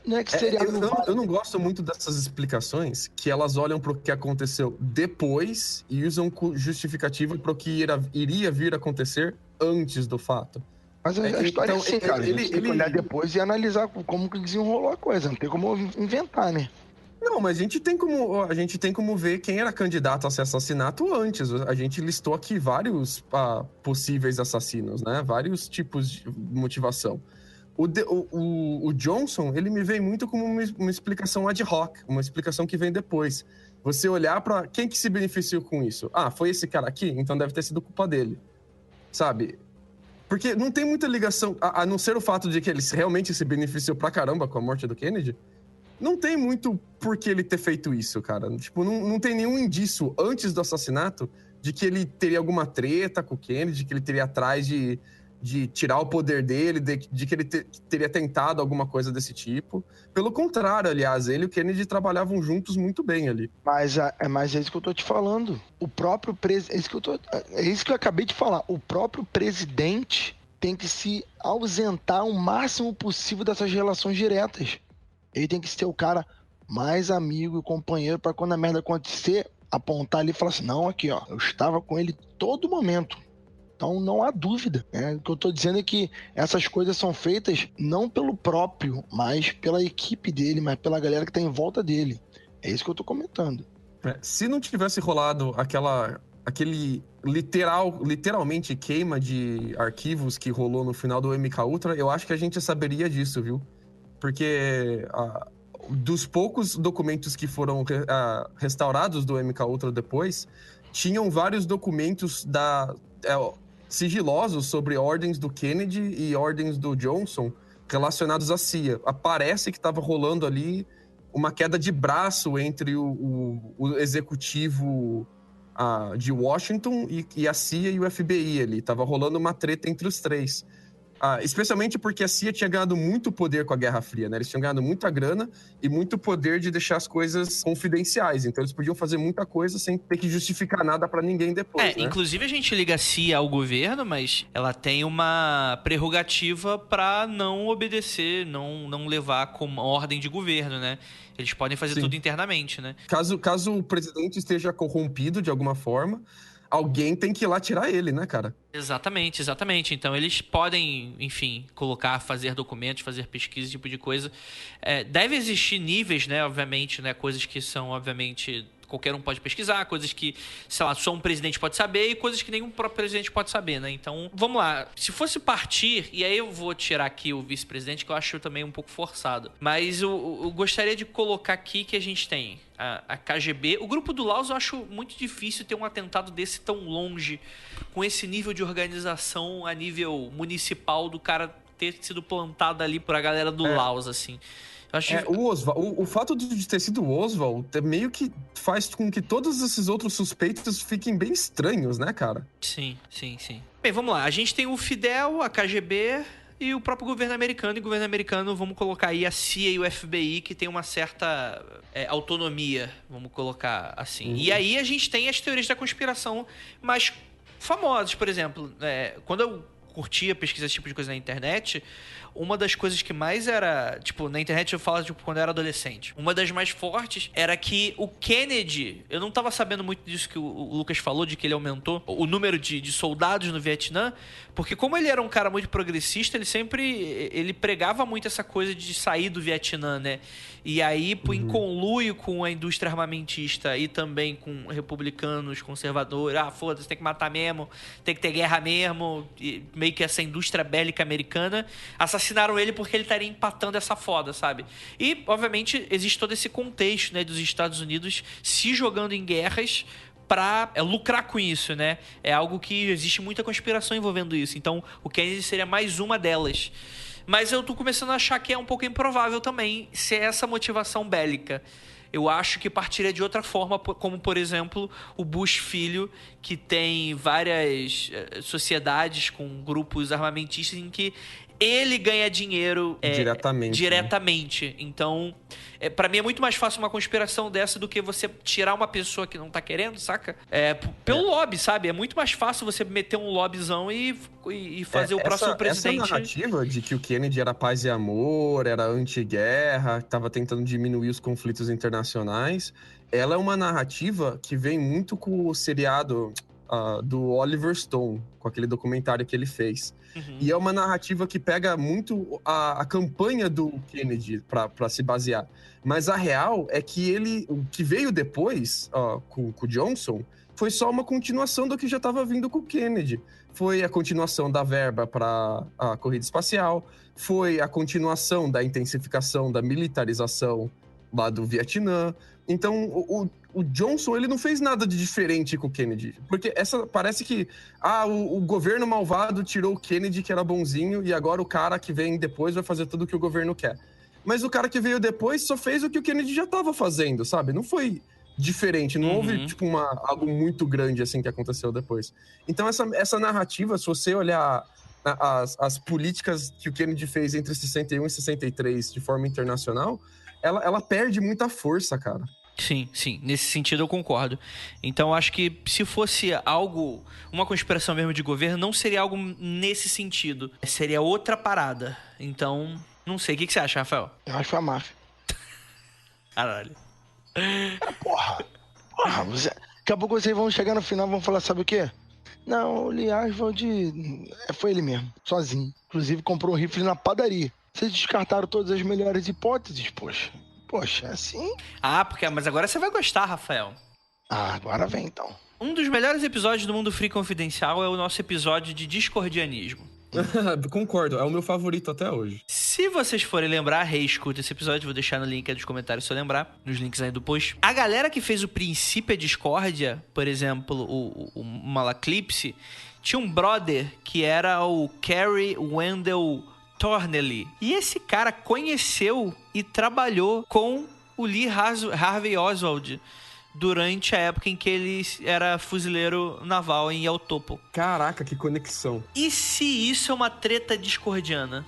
não é que seriado não vale. Eu não gosto muito dessas explicações que elas olham pro que aconteceu depois e usam justificativa pro que iria vir a acontecer antes do fato. Mas a história então, é assim, cara. A gente tem que olhar depois e analisar como que desenrolou a coisa. Não tem como inventar, né? Não, mas a gente tem como ver quem era candidato a ser assassinato antes. A gente listou aqui vários possíveis assassinos, né? Vários tipos de motivação. O Johnson, ele me vem muito como uma explicação ad hoc, uma explicação que vem depois. Você olhar pra quem que se beneficiou com isso? Ah, foi esse cara aqui? Então deve ter sido culpa dele. Sabe? Porque não tem muita ligação, a não ser o fato de que ele realmente se beneficiou pra caramba com a morte do Kennedy. Não tem muito por que ele ter feito isso, cara. Tipo, não tem nenhum indício antes do assassinato de que ele teria alguma treta com o Kennedy, que ele teria atrás de tirar o poder dele, de que ele teria tentado alguma coisa desse tipo. Pelo contrário, aliás, ele e o Kennedy trabalhavam juntos muito bem ali. Mas é isso que eu tô te falando. O próprio é isso que eu acabei de falar. O próprio presidente tem que se ausentar o máximo possível dessas relações diretas. Ele tem que ser o cara mais amigo e companheiro para quando a merda acontecer, apontar ali e falar assim, não, aqui ó, eu estava com ele todo momento. Então não há dúvida, né? O que eu tô dizendo é que essas coisas são feitas não pelo próprio, mas pela equipe dele, mas pela galera que tá em volta dele. É isso que eu tô comentando. Se não tivesse rolado aquele literalmente queima de arquivos que rolou no final do MK Ultra, eu acho que a gente saberia disso, viu? Porque dos poucos documentos que foram restaurados do MK Ultra depois, tinham vários documentos sigilosos sobre ordens do Kennedy e ordens do Johnson relacionados à CIA. Parece que estava rolando ali uma queda de braço entre o executivo de Washington e a CIA e o FBI ali. Tava rolando uma treta entre os três. Especialmente porque a CIA tinha ganhado muito poder com a Guerra Fria, né? Eles tinham ganhado muita grana e muito poder de deixar as coisas confidenciais. Então eles podiam fazer muita coisa sem ter que justificar nada pra ninguém depois, né? Inclusive a gente liga a CIA ao governo, mas ela tem uma prerrogativa pra não obedecer, não levar como ordem de governo, né? Eles podem fazer tudo internamente, né? Caso o presidente esteja corrompido de alguma forma, alguém tem que ir lá tirar ele, né, cara? Exatamente. Então eles podem, enfim, fazer documentos, fazer pesquisa, esse tipo de coisa. Deve existir níveis, né, obviamente, né, coisas que são, obviamente, qualquer um pode pesquisar, coisas que, sei lá, só um presidente pode saber e coisas que nenhum próprio presidente pode saber, né? Então, vamos lá. Se fosse partir, e aí eu vou tirar aqui o vice-presidente, que eu acho também um pouco forçado, mas eu gostaria de colocar aqui que a gente tem a KGB. O grupo do Laos eu acho muito difícil ter um atentado desse tão longe, com esse nível de organização a nível municipal do cara ter sido plantado ali por a galera do Laos, assim. O fato de ter sido o Oswald meio que faz com que todos esses outros suspeitos fiquem bem estranhos, né, cara? Sim. Bem, vamos lá. A gente tem o Fidel, a KGB e o próprio governo americano. E o governo americano, vamos colocar aí a CIA e o FBI, que tem uma certa autonomia, vamos colocar assim. E aí a gente tem as teorias da conspiração mais famosas, por exemplo. Quando eu curtia pesquisar esse tipo de coisa na internet, uma das coisas que mais era... Tipo, na internet eu falo, tipo, quando eu era adolescente. Uma das mais fortes era que o Kennedy... Eu não tava sabendo muito disso que o Lucas falou, de que ele aumentou o número de soldados no Vietnã, porque como ele era um cara muito progressista, ele pregava muito essa coisa de sair do Vietnã, né? E aí, em conluio com a indústria armamentista e também com republicanos, conservadores, foda-se, tem que matar mesmo, tem que ter guerra mesmo, e meio que essa indústria bélica americana, assassinaram ele porque ele estaria empatando essa foda, sabe? E, obviamente, existe todo esse contexto, né, dos Estados Unidos se jogando em guerras para lucrar com isso, né? É algo que existe muita conspiração envolvendo isso. Então, o Kennedy seria mais uma delas. Mas eu tô começando a achar que é um pouco improvável também ser essa motivação bélica. Eu acho que partiria de outra forma, como, por exemplo, o Bush filho, que tem várias sociedades com grupos armamentistas em que ele ganha dinheiro diretamente. Então, pra mim é muito mais fácil uma conspiração dessa do que você tirar uma pessoa que não tá querendo, saca? Pelo lobby, sabe? É muito mais fácil você meter um lobbyzão e fazer o próximo presidente... Essa narrativa de que o Kennedy era paz e amor, era anti-guerra, tava tentando diminuir os conflitos internacionais, ela é uma narrativa que vem muito com o seriado do Oliver Stone, com aquele documentário que ele fez. Uhum. E é uma narrativa que pega muito a campanha do Kennedy para se basear. Mas a real é que o que veio depois, com o Johnson, foi só uma continuação do que já estava vindo com o Kennedy. Foi a continuação da verba para a corrida espacial, foi a continuação da intensificação da militarização lá do Vietnã. Então, o Johnson, ele não fez nada de diferente com o Kennedy. Porque parece que o governo malvado tirou o Kennedy, que era bonzinho, e agora o cara que vem depois vai fazer tudo o que o governo quer. Mas o cara que veio depois só fez o que o Kennedy já estava fazendo, sabe? Não foi diferente, não houve tipo algo muito grande assim que aconteceu depois. Então essa narrativa, se você olhar as políticas que o Kennedy fez entre 61 e 63 de forma internacional, ela perde muita força, cara. Sim, nesse sentido eu concordo. Então acho que se fosse uma conspiração mesmo de governo, não seria algo nesse sentido. Seria outra parada. Então, não sei. O que você acha, Rafael? Eu acho que foi a máfia. Caralho. Porra, daqui a pouco vocês vão chegar no final e vão falar, sabe o quê? Não, o Lee Oswald foi ele mesmo, sozinho. Inclusive comprou um rifle na padaria. Vocês descartaram todas as melhores hipóteses, poxa. Poxa, é assim? Mas agora você vai gostar, Rafael. Agora vem então. Um dos melhores episódios do Mundo Free Confidencial é o nosso episódio de discordianismo. Concordo, é o meu favorito até hoje. Se vocês forem lembrar, reescuta esse episódio, vou deixar no link aí dos comentários se eu lembrar, nos links aí do post. A galera que fez o Princípio Discórdia, por exemplo, o Malaclipse, tinha um brother que era o Kerry Wendell Thornley. E esse cara conheceu e trabalhou com o Lee Harvey Oswald durante a época em que ele era fuzileiro naval em El Topo. Caraca, que conexão. E se isso é uma treta discordiana?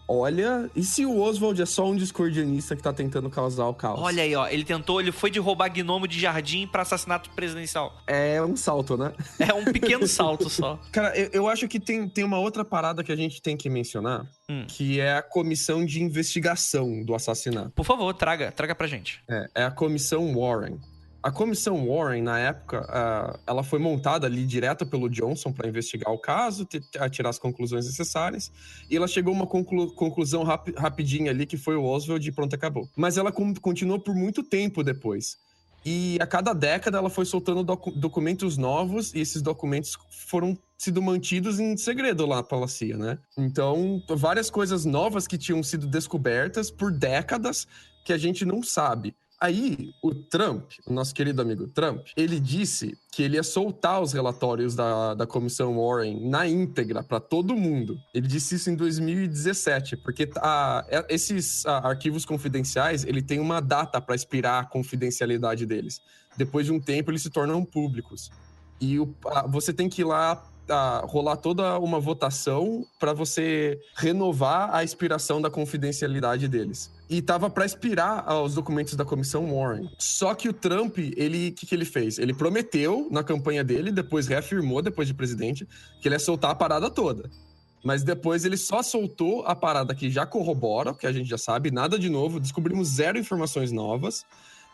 Olha, e se o Oswald é só um discordianista que tá tentando causar o caos? Olha aí, ó, ele foi de roubar gnomo de jardim pra assassinato presidencial. É um salto, né? É um pequeno salto só. Cara, eu acho que tem uma outra parada que a gente tem que mencionar, que é a comissão de investigação do assassinato. Por favor, traga pra gente. É a comissão Warren. A comissão Warren, na época, ela foi montada ali direto pelo Johnson para investigar o caso, tirar as conclusões necessárias, e ela chegou a uma conclusão rapidinha ali, que foi o Oswald, e pronto, acabou. Mas ela continuou por muito tempo depois. E a cada década ela foi soltando documentos novos, e esses documentos foram sido mantidos em segredo lá pela CIA, né? Então, várias coisas novas que tinham sido descobertas por décadas que a gente não sabe. Aí, o Trump, o nosso querido amigo Trump, ele disse que ele ia soltar os relatórios da comissão Warren na íntegra para todo mundo. Ele disse isso em 2017, porque esses arquivos confidenciais, ele tem uma data para expirar a confidencialidade deles. Depois de um tempo, eles se tornam públicos. E você tem que ir lá rolar toda uma votação para você renovar a expiração da confidencialidade deles. E tava para expirar os documentos da comissão Warren. Só que o Trump, o que ele fez? Ele prometeu na campanha dele, depois reafirmou, depois de presidente, que ele ia soltar a parada toda. Mas depois ele só soltou a parada que já corrobora, que a gente já sabe, nada de novo, descobrimos 0 informações novas,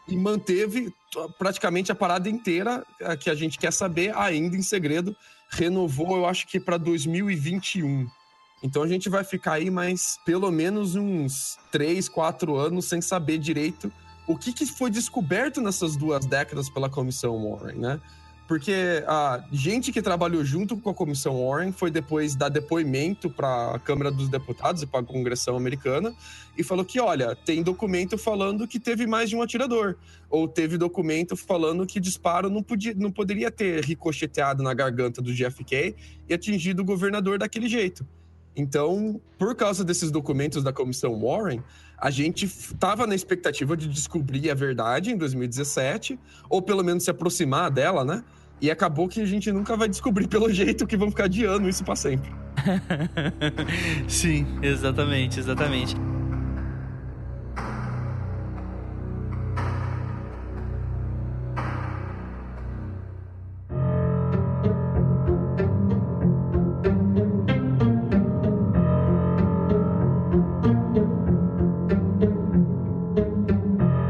e manteve praticamente a parada inteira que a gente quer saber ainda em segredo. Renovou, eu acho que para 2021. Então a gente vai ficar aí mais pelo menos uns 3, 4 anos sem saber direito o que foi descoberto nessas 2 décadas pela comissão Warren, né? Porque a gente que trabalhou junto com a comissão Warren foi depois dar depoimento para a Câmara dos Deputados e para a Congressão americana e falou que, olha, tem documento falando que teve mais de um atirador, ou teve documento falando que disparo não poderia ter ricocheteado na garganta do JFK e atingido o governador daquele jeito. Então, por causa desses documentos da comissão Warren, a gente estava na expectativa de descobrir a verdade em 2017, ou pelo menos se aproximar dela, né? E acabou que a gente nunca vai descobrir, pelo jeito, que vão ficar adiando isso pra sempre. Sim, exatamente.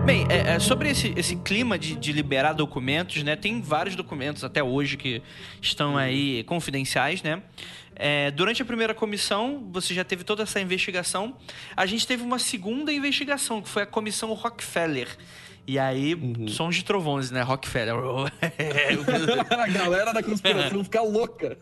Bem, sobre esse clima de liberar documentos, né? Tem vários documentos até hoje que estão aí confidenciais, né? Durante a primeira comissão, você já teve toda essa investigação. A gente teve uma segunda investigação, que foi a comissão Rockefeller. E aí, sons de trovões, né? Rockefeller. A galera da conspiração fica louca.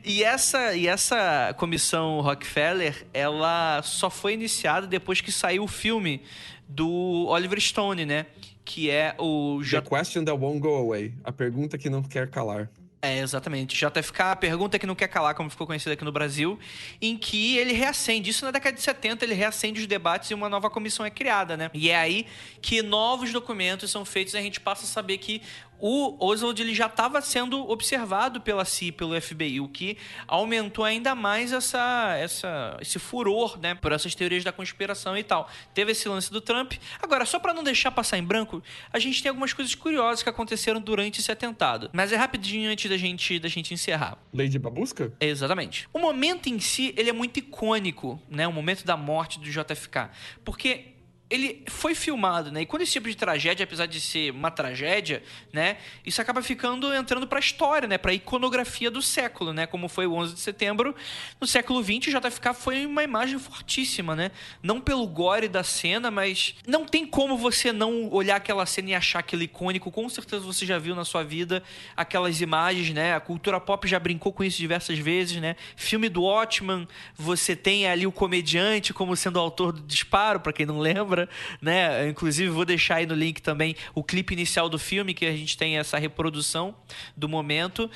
E essa comissão Rockefeller, ela só foi iniciada depois que saiu o filme do Oliver Stone, né? Que é o... The question that won't go away. A pergunta que não quer calar. Exatamente. JFK, a pergunta que não quer calar, como ficou conhecida aqui no Brasil, em que ele reacende. Isso na década de 70, ele reacende os debates e uma nova comissão é criada, né? E é aí que novos documentos são feitos e a gente passa a saber que o Oswald ele já estava sendo observado pela CIA, pelo FBI, o que aumentou ainda mais esse furor, né, por essas teorias da conspiração e tal. Teve esse lance do Trump. Agora, só para não deixar passar em branco, a gente tem algumas coisas curiosas que aconteceram durante esse atentado. Mas é rapidinho antes da gente encerrar. Lady Babushka? Exatamente. O momento em si, ele é muito icônico, né, o momento da morte do JFK, porque ele foi filmado, né? E quando esse tipo de tragédia, apesar de ser uma tragédia, né? Isso acaba entrando pra história, né? Pra iconografia do século, né? Como foi o 11 de setembro. No século XX, o JFK foi uma imagem fortíssima, né? Não pelo gore da cena, mas não tem como você não olhar aquela cena e achar aquilo icônico. Com certeza você já viu na sua vida aquelas imagens, né? A cultura pop já brincou com isso diversas vezes, né? Filme do Watchmen, você tem ali o comediante como sendo o autor do disparo, pra quem não lembra, né? Inclusive vou deixar aí no link também o clipe inicial do filme, que a gente tem essa reprodução do momento.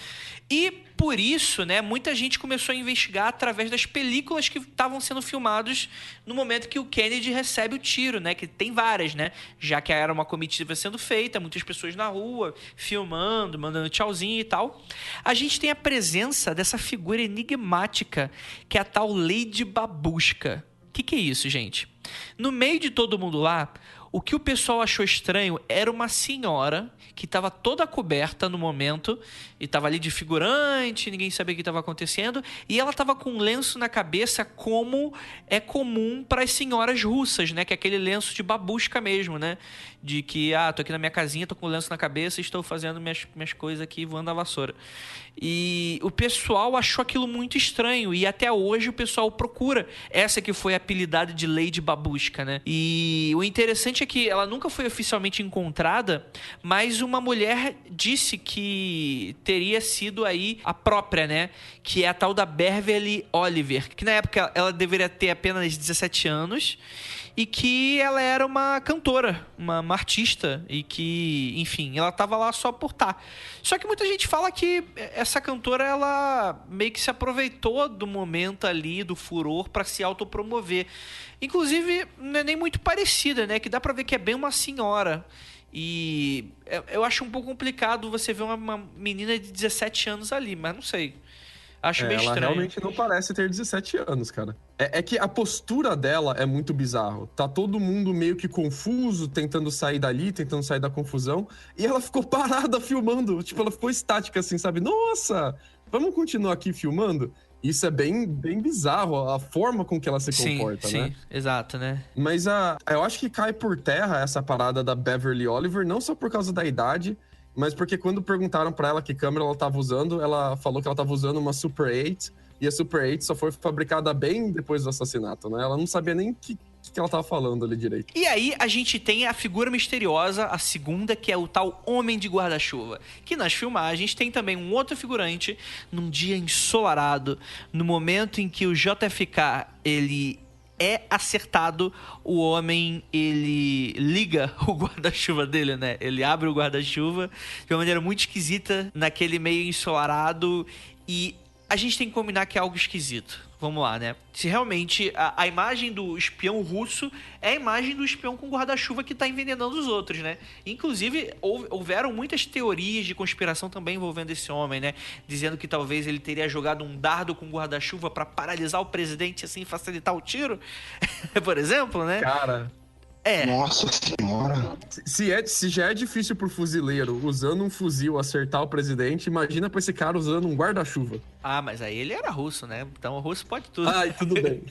E por isso, né, muita gente começou a investigar através das películas que estavam sendo filmadas no momento que o Kennedy recebe o tiro, né? Que tem várias, né? Já que era uma comitiva sendo feita, muitas pessoas na rua filmando, mandando tchauzinho e tal. A gente tem a presença dessa figura enigmática que é a tal Lady Babushka. O que é isso, gente? No meio de todo mundo lá, o que o pessoal achou estranho era uma senhora que estava toda coberta no momento e estava ali de figurante, ninguém sabia o que estava acontecendo, e ela estava com um lenço na cabeça como é comum para as senhoras russas, né? Que é aquele lenço de babushka mesmo, né? De que, tô aqui na minha casinha, tô com o lenço na cabeça e estou fazendo minhas coisas aqui, voando a vassoura. E o pessoal achou aquilo muito estranho, e até hoje o pessoal procura essa que foi apelidada de Lady Babushka, né? E o interessante é que ela nunca foi oficialmente encontrada, mas uma mulher disse que teria sido aí a própria, né? Que é a tal da Beverly Oliver, que na época ela deveria ter apenas 17 anos e que ela era uma cantora, uma artista, e que, enfim, ela tava lá só por estar. Só que muita gente fala que essa cantora, ela meio que se aproveitou do momento ali, do furor, para se autopromover. Inclusive, não é nem muito parecida, né? Que dá pra ver que é bem uma senhora. E eu acho um pouco complicado você ver uma menina de 17 anos ali, mas não sei. Acho bem estranho. Ela realmente não parece ter 17 anos, cara. É que a postura dela é muito bizarro. Tá todo mundo meio que confuso, tentando sair dali, tentando sair da confusão. E ela ficou parada filmando. Tipo, ela ficou estática assim, sabe? Nossa, vamos continuar aqui filmando? Isso é bem bizarro, a forma com que ela se comporta, né? Sim, exato, né? Mas eu acho que cai por terra essa parada da Beverly Oliver, não só por causa da idade, mas porque quando perguntaram pra ela que câmera ela tava usando, ela falou que ela tava usando uma Super 8, e a Super 8 só foi fabricada bem depois do assassinato, né? Ela não sabia nem o que ela tava falando ali direito. E aí a gente tem a figura misteriosa, a segunda, que é o tal Homem de Guarda-Chuva, que nas filmagens tem também um outro figurante, num dia ensolarado, no momento em que o JFK, ele é acertado, o homem, ele liga o guarda-chuva dele, né? Ele abre o guarda-chuva de uma maneira muito esquisita, naquele meio ensolarado, e a gente tem que combinar que é algo esquisito. Vamos lá, né? Se realmente a imagem do espião russo é a imagem do espião com guarda-chuva que tá envenenando os outros, né? Inclusive, houveram muitas teorias de conspiração também envolvendo esse homem, né? Dizendo que talvez ele teria jogado um dardo com guarda-chuva pra paralisar o presidente, assim, facilitar o tiro. Por exemplo, né? Cara... Nossa senhora. Se já é difícil pro fuzileiro usando um fuzil acertar o presidente, imagina pra esse cara usando um guarda-chuva. Ah, mas aí ele era russo, né? Então o russo pode tudo. Ai, tudo bem.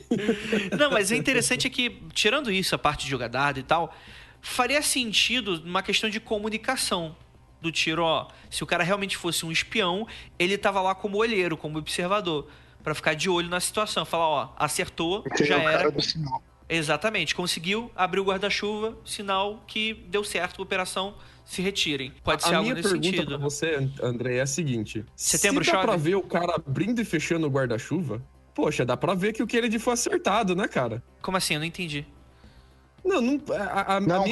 Não, mas é interessante que, tirando isso, a parte de jogar dardo e tal, faria sentido numa questão de comunicação. Do tiro, ó, se o cara realmente fosse um espião, ele tava lá como olheiro, como observador, pra ficar de olho na situação. Falar, ó, acertou, já era. Cara do sinal. Exatamente, conseguiu abrir o guarda-chuva, sinal que deu certo a operação, se retirem. Pode ser algo nesse sentido. A minha pergunta pra você, André, é a seguinte. Setembro se dá chove? Pra ver o cara abrindo e fechando o guarda-chuva, poxa, dá pra ver que o Kennedy foi acertado, né, cara? Como assim? Eu não entendi. Não,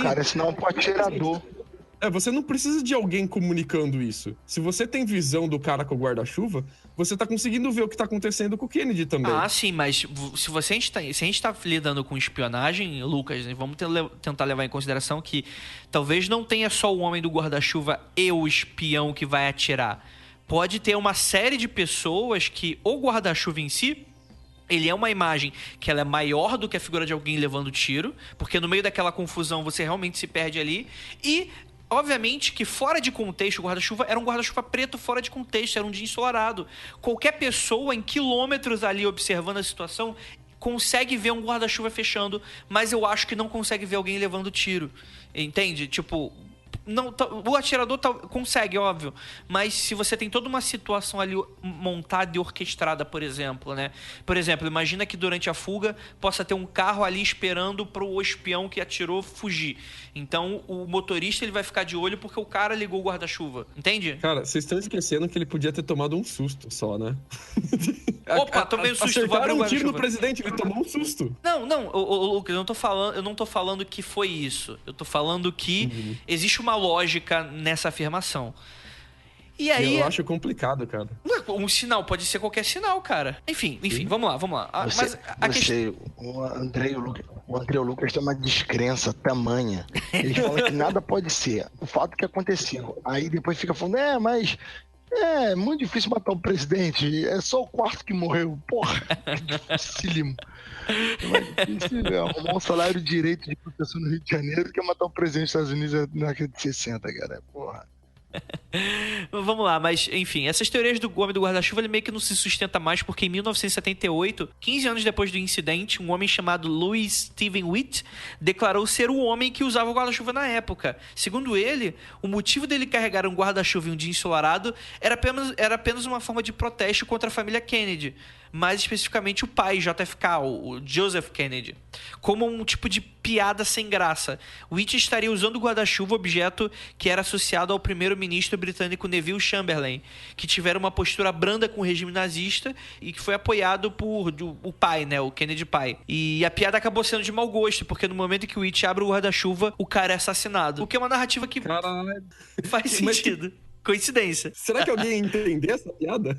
cara, esse não é um atirador. Você não precisa de alguém comunicando isso. Se você tem visão do cara com o guarda-chuva, você tá conseguindo ver o que tá acontecendo com o Kennedy também. Ah, sim, mas se a gente tá lidando com espionagem, Lucas, vamos tentar levar em consideração que talvez não tenha só o homem do guarda-chuva e o espião que vai atirar. Pode ter uma série de pessoas que o guarda-chuva em si, ele é uma imagem que ela é maior do que a figura de alguém levando tiro, porque no meio daquela confusão você realmente se perde ali, e obviamente que fora de contexto, o guarda-chuva era um guarda-chuva preto fora de contexto, era um dia ensolarado. Qualquer pessoa em quilômetros ali observando a situação consegue ver um guarda-chuva fechando, mas eu acho que não consegue ver alguém levando tiro. Entende? Tipo, não, o atirador consegue, óbvio, mas se você tem toda uma situação ali montada e orquestrada, por exemplo, né? Por exemplo, imagina que durante a fuga possa ter um carro ali esperando pro espião que atirou fugir. Então, o motorista ele vai ficar de olho porque o cara ligou o guarda-chuva, entende? Cara, vocês estão esquecendo que ele podia ter tomado um susto só, né? Opa, tomei um susto. Acertaram um tiro no presidente, ele tomou um susto. Não, Lucas, eu não tô falando que foi isso. Eu tô falando que existe uma lógica nessa afirmação. E aí... Eu acho complicado, cara. Um sinal pode ser qualquer sinal, cara. Enfim, vamos lá. O André e o Lucas têm uma descrença tamanha. Eles falam que nada pode ser. O fato que aconteceu. Aí depois fica falando, mas... É muito difícil matar o presidente. É só o quarto que morreu. Porra, dificílimo. É mais difícil arrumar um salário direito de professor no Rio de Janeiro do que matar o presidente dos Estados Unidos na década de 60, cara. Porra. Vamos lá, mas enfim, essas teorias do homem do guarda-chuva ele meio que não se sustenta mais porque em 1978, 15 anos depois do incidente, um homem chamado Louis Steven Witt declarou ser o homem que usava o guarda-chuva na época. Segundo ele, o motivo dele carregar um guarda-chuva em um dia ensolarado era apenas uma forma de protesto contra a família Kennedy, mais especificamente o pai, JFK, o Joseph Kennedy, como um tipo de piada sem graça. Witt estaria usando o guarda-chuva, objeto que era associado ao primeiro-ministro britânico Neville Chamberlain, que tivera uma postura branda com o regime nazista e que foi apoiado por o pai, né, o Kennedy pai. E a piada acabou sendo de mau gosto, porque no momento que o Witt abre o guarda-chuva, o cara é assassinado. O que é uma narrativa que faz sentido. Coincidência. Será que alguém ia entender essa piada?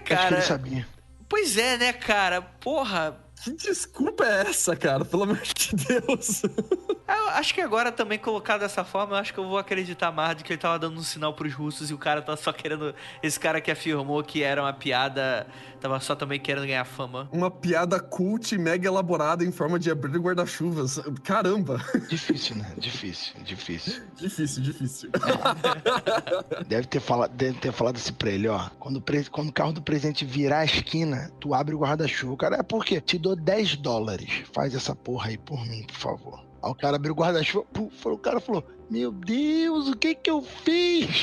Cara. Acho que ele sabia. Pois é, né, cara? Porra. Que desculpa é essa, cara? Pelo amor de Deus. Eu acho que agora também colocado dessa forma, eu acho que eu vou acreditar mais do que ele tava dando um sinal pros russos e o cara tá só querendo... Esse cara que afirmou que era uma piada, tava só também querendo ganhar fama. Uma piada cult mega elaborada em forma de abrir guarda-chuvas. Caramba. Difícil, né? Difícil. Difícil. Deve ter falado assim pra ele, ó. Quando o carro do presidente virar a esquina, tu abre o guarda-chuva. O cara, é por quê? Te dou $10. Faz essa porra aí por mim, por favor. Aí o cara abriu o guarda-chuva, o cara falou, meu Deus, o que eu fiz?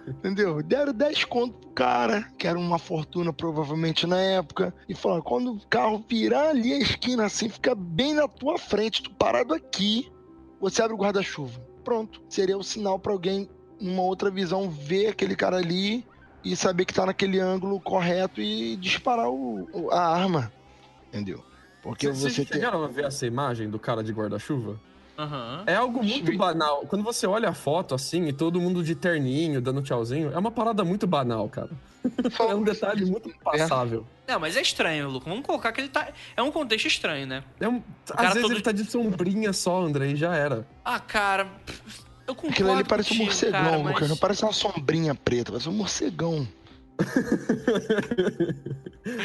Entendeu? Deram 10 conto pro cara, que era uma fortuna provavelmente na época, e falaram, quando o carro virar ali a esquina assim, fica bem na tua frente, tu parado aqui, você abre o guarda-chuva. Pronto. Seria o sinal pra alguém, numa outra visão, ver aquele cara ali e saber que tá naquele ângulo correto e disparar a arma. Entendeu? Porque você chegaram a ver essa imagem do cara de guarda-chuva? Uhum. É algo muito banal. Quando você olha a foto assim e todo mundo de terninho, dando tchauzinho, é uma parada muito banal, cara. É um detalhe muito passável. Não, mas é estranho, Luca. Vamos colocar que ele tá... É um contexto estranho, né? Às vezes ele tá de sombrinha só, André, e já era. Ah, cara... Eu concordo Aquilo ali parece contigo, um morcegão, cara, Lucas. mas... Não parece uma sombrinha preta, parece um morcegão.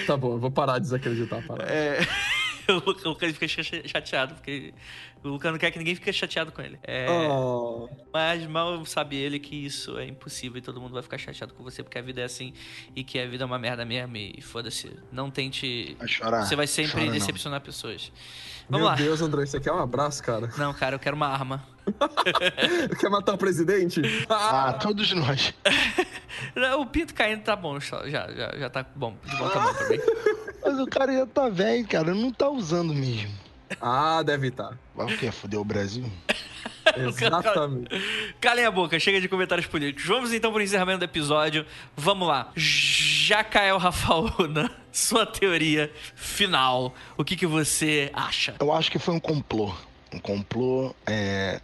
Tá bom, eu vou parar de desacreditar. O Lucas fica chateado, porque o Lucas não quer que ninguém fique chateado com ele. Mas mal sabe ele que isso é impossível e todo mundo vai ficar chateado com você, porque a vida é assim e que a vida é uma merda mesmo e foda-se. Não tente... Vai chorar. Você vai sempre Chora, decepcionar pessoas. Vamos lá. Meu Deus, André, você quer um abraço, cara? Não, cara, eu quero uma arma. Quer matar o presidente? Todos nós. O pinto caindo tá bom, já tá bom, de bom tamanho também. Mas o cara já tá velho, cara. Não tá usando mesmo. Deve estar. Vai o quê? Fuder o Brasil? Exatamente. Calem a boca, chega de comentários políticos. Vamos então pro encerramento do episódio. Vamos lá. Jacael Rafaona, sua teoria final. O que você acha? Eu acho que foi um complô. Um complô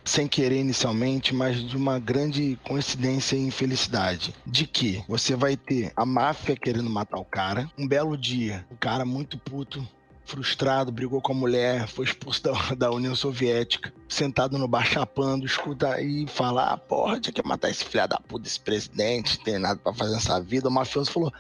sem querer inicialmente, mas de uma grande coincidência e infelicidade. De que você vai ter a máfia querendo matar o cara. Um belo dia, o cara muito puto, frustrado, brigou com a mulher, foi expulso da União Soviética, sentado no bar chapando, escuta e fala: porra, tinha que matar esse filho da puta, esse presidente, não tem nada pra fazer nessa vida. O mafioso falou: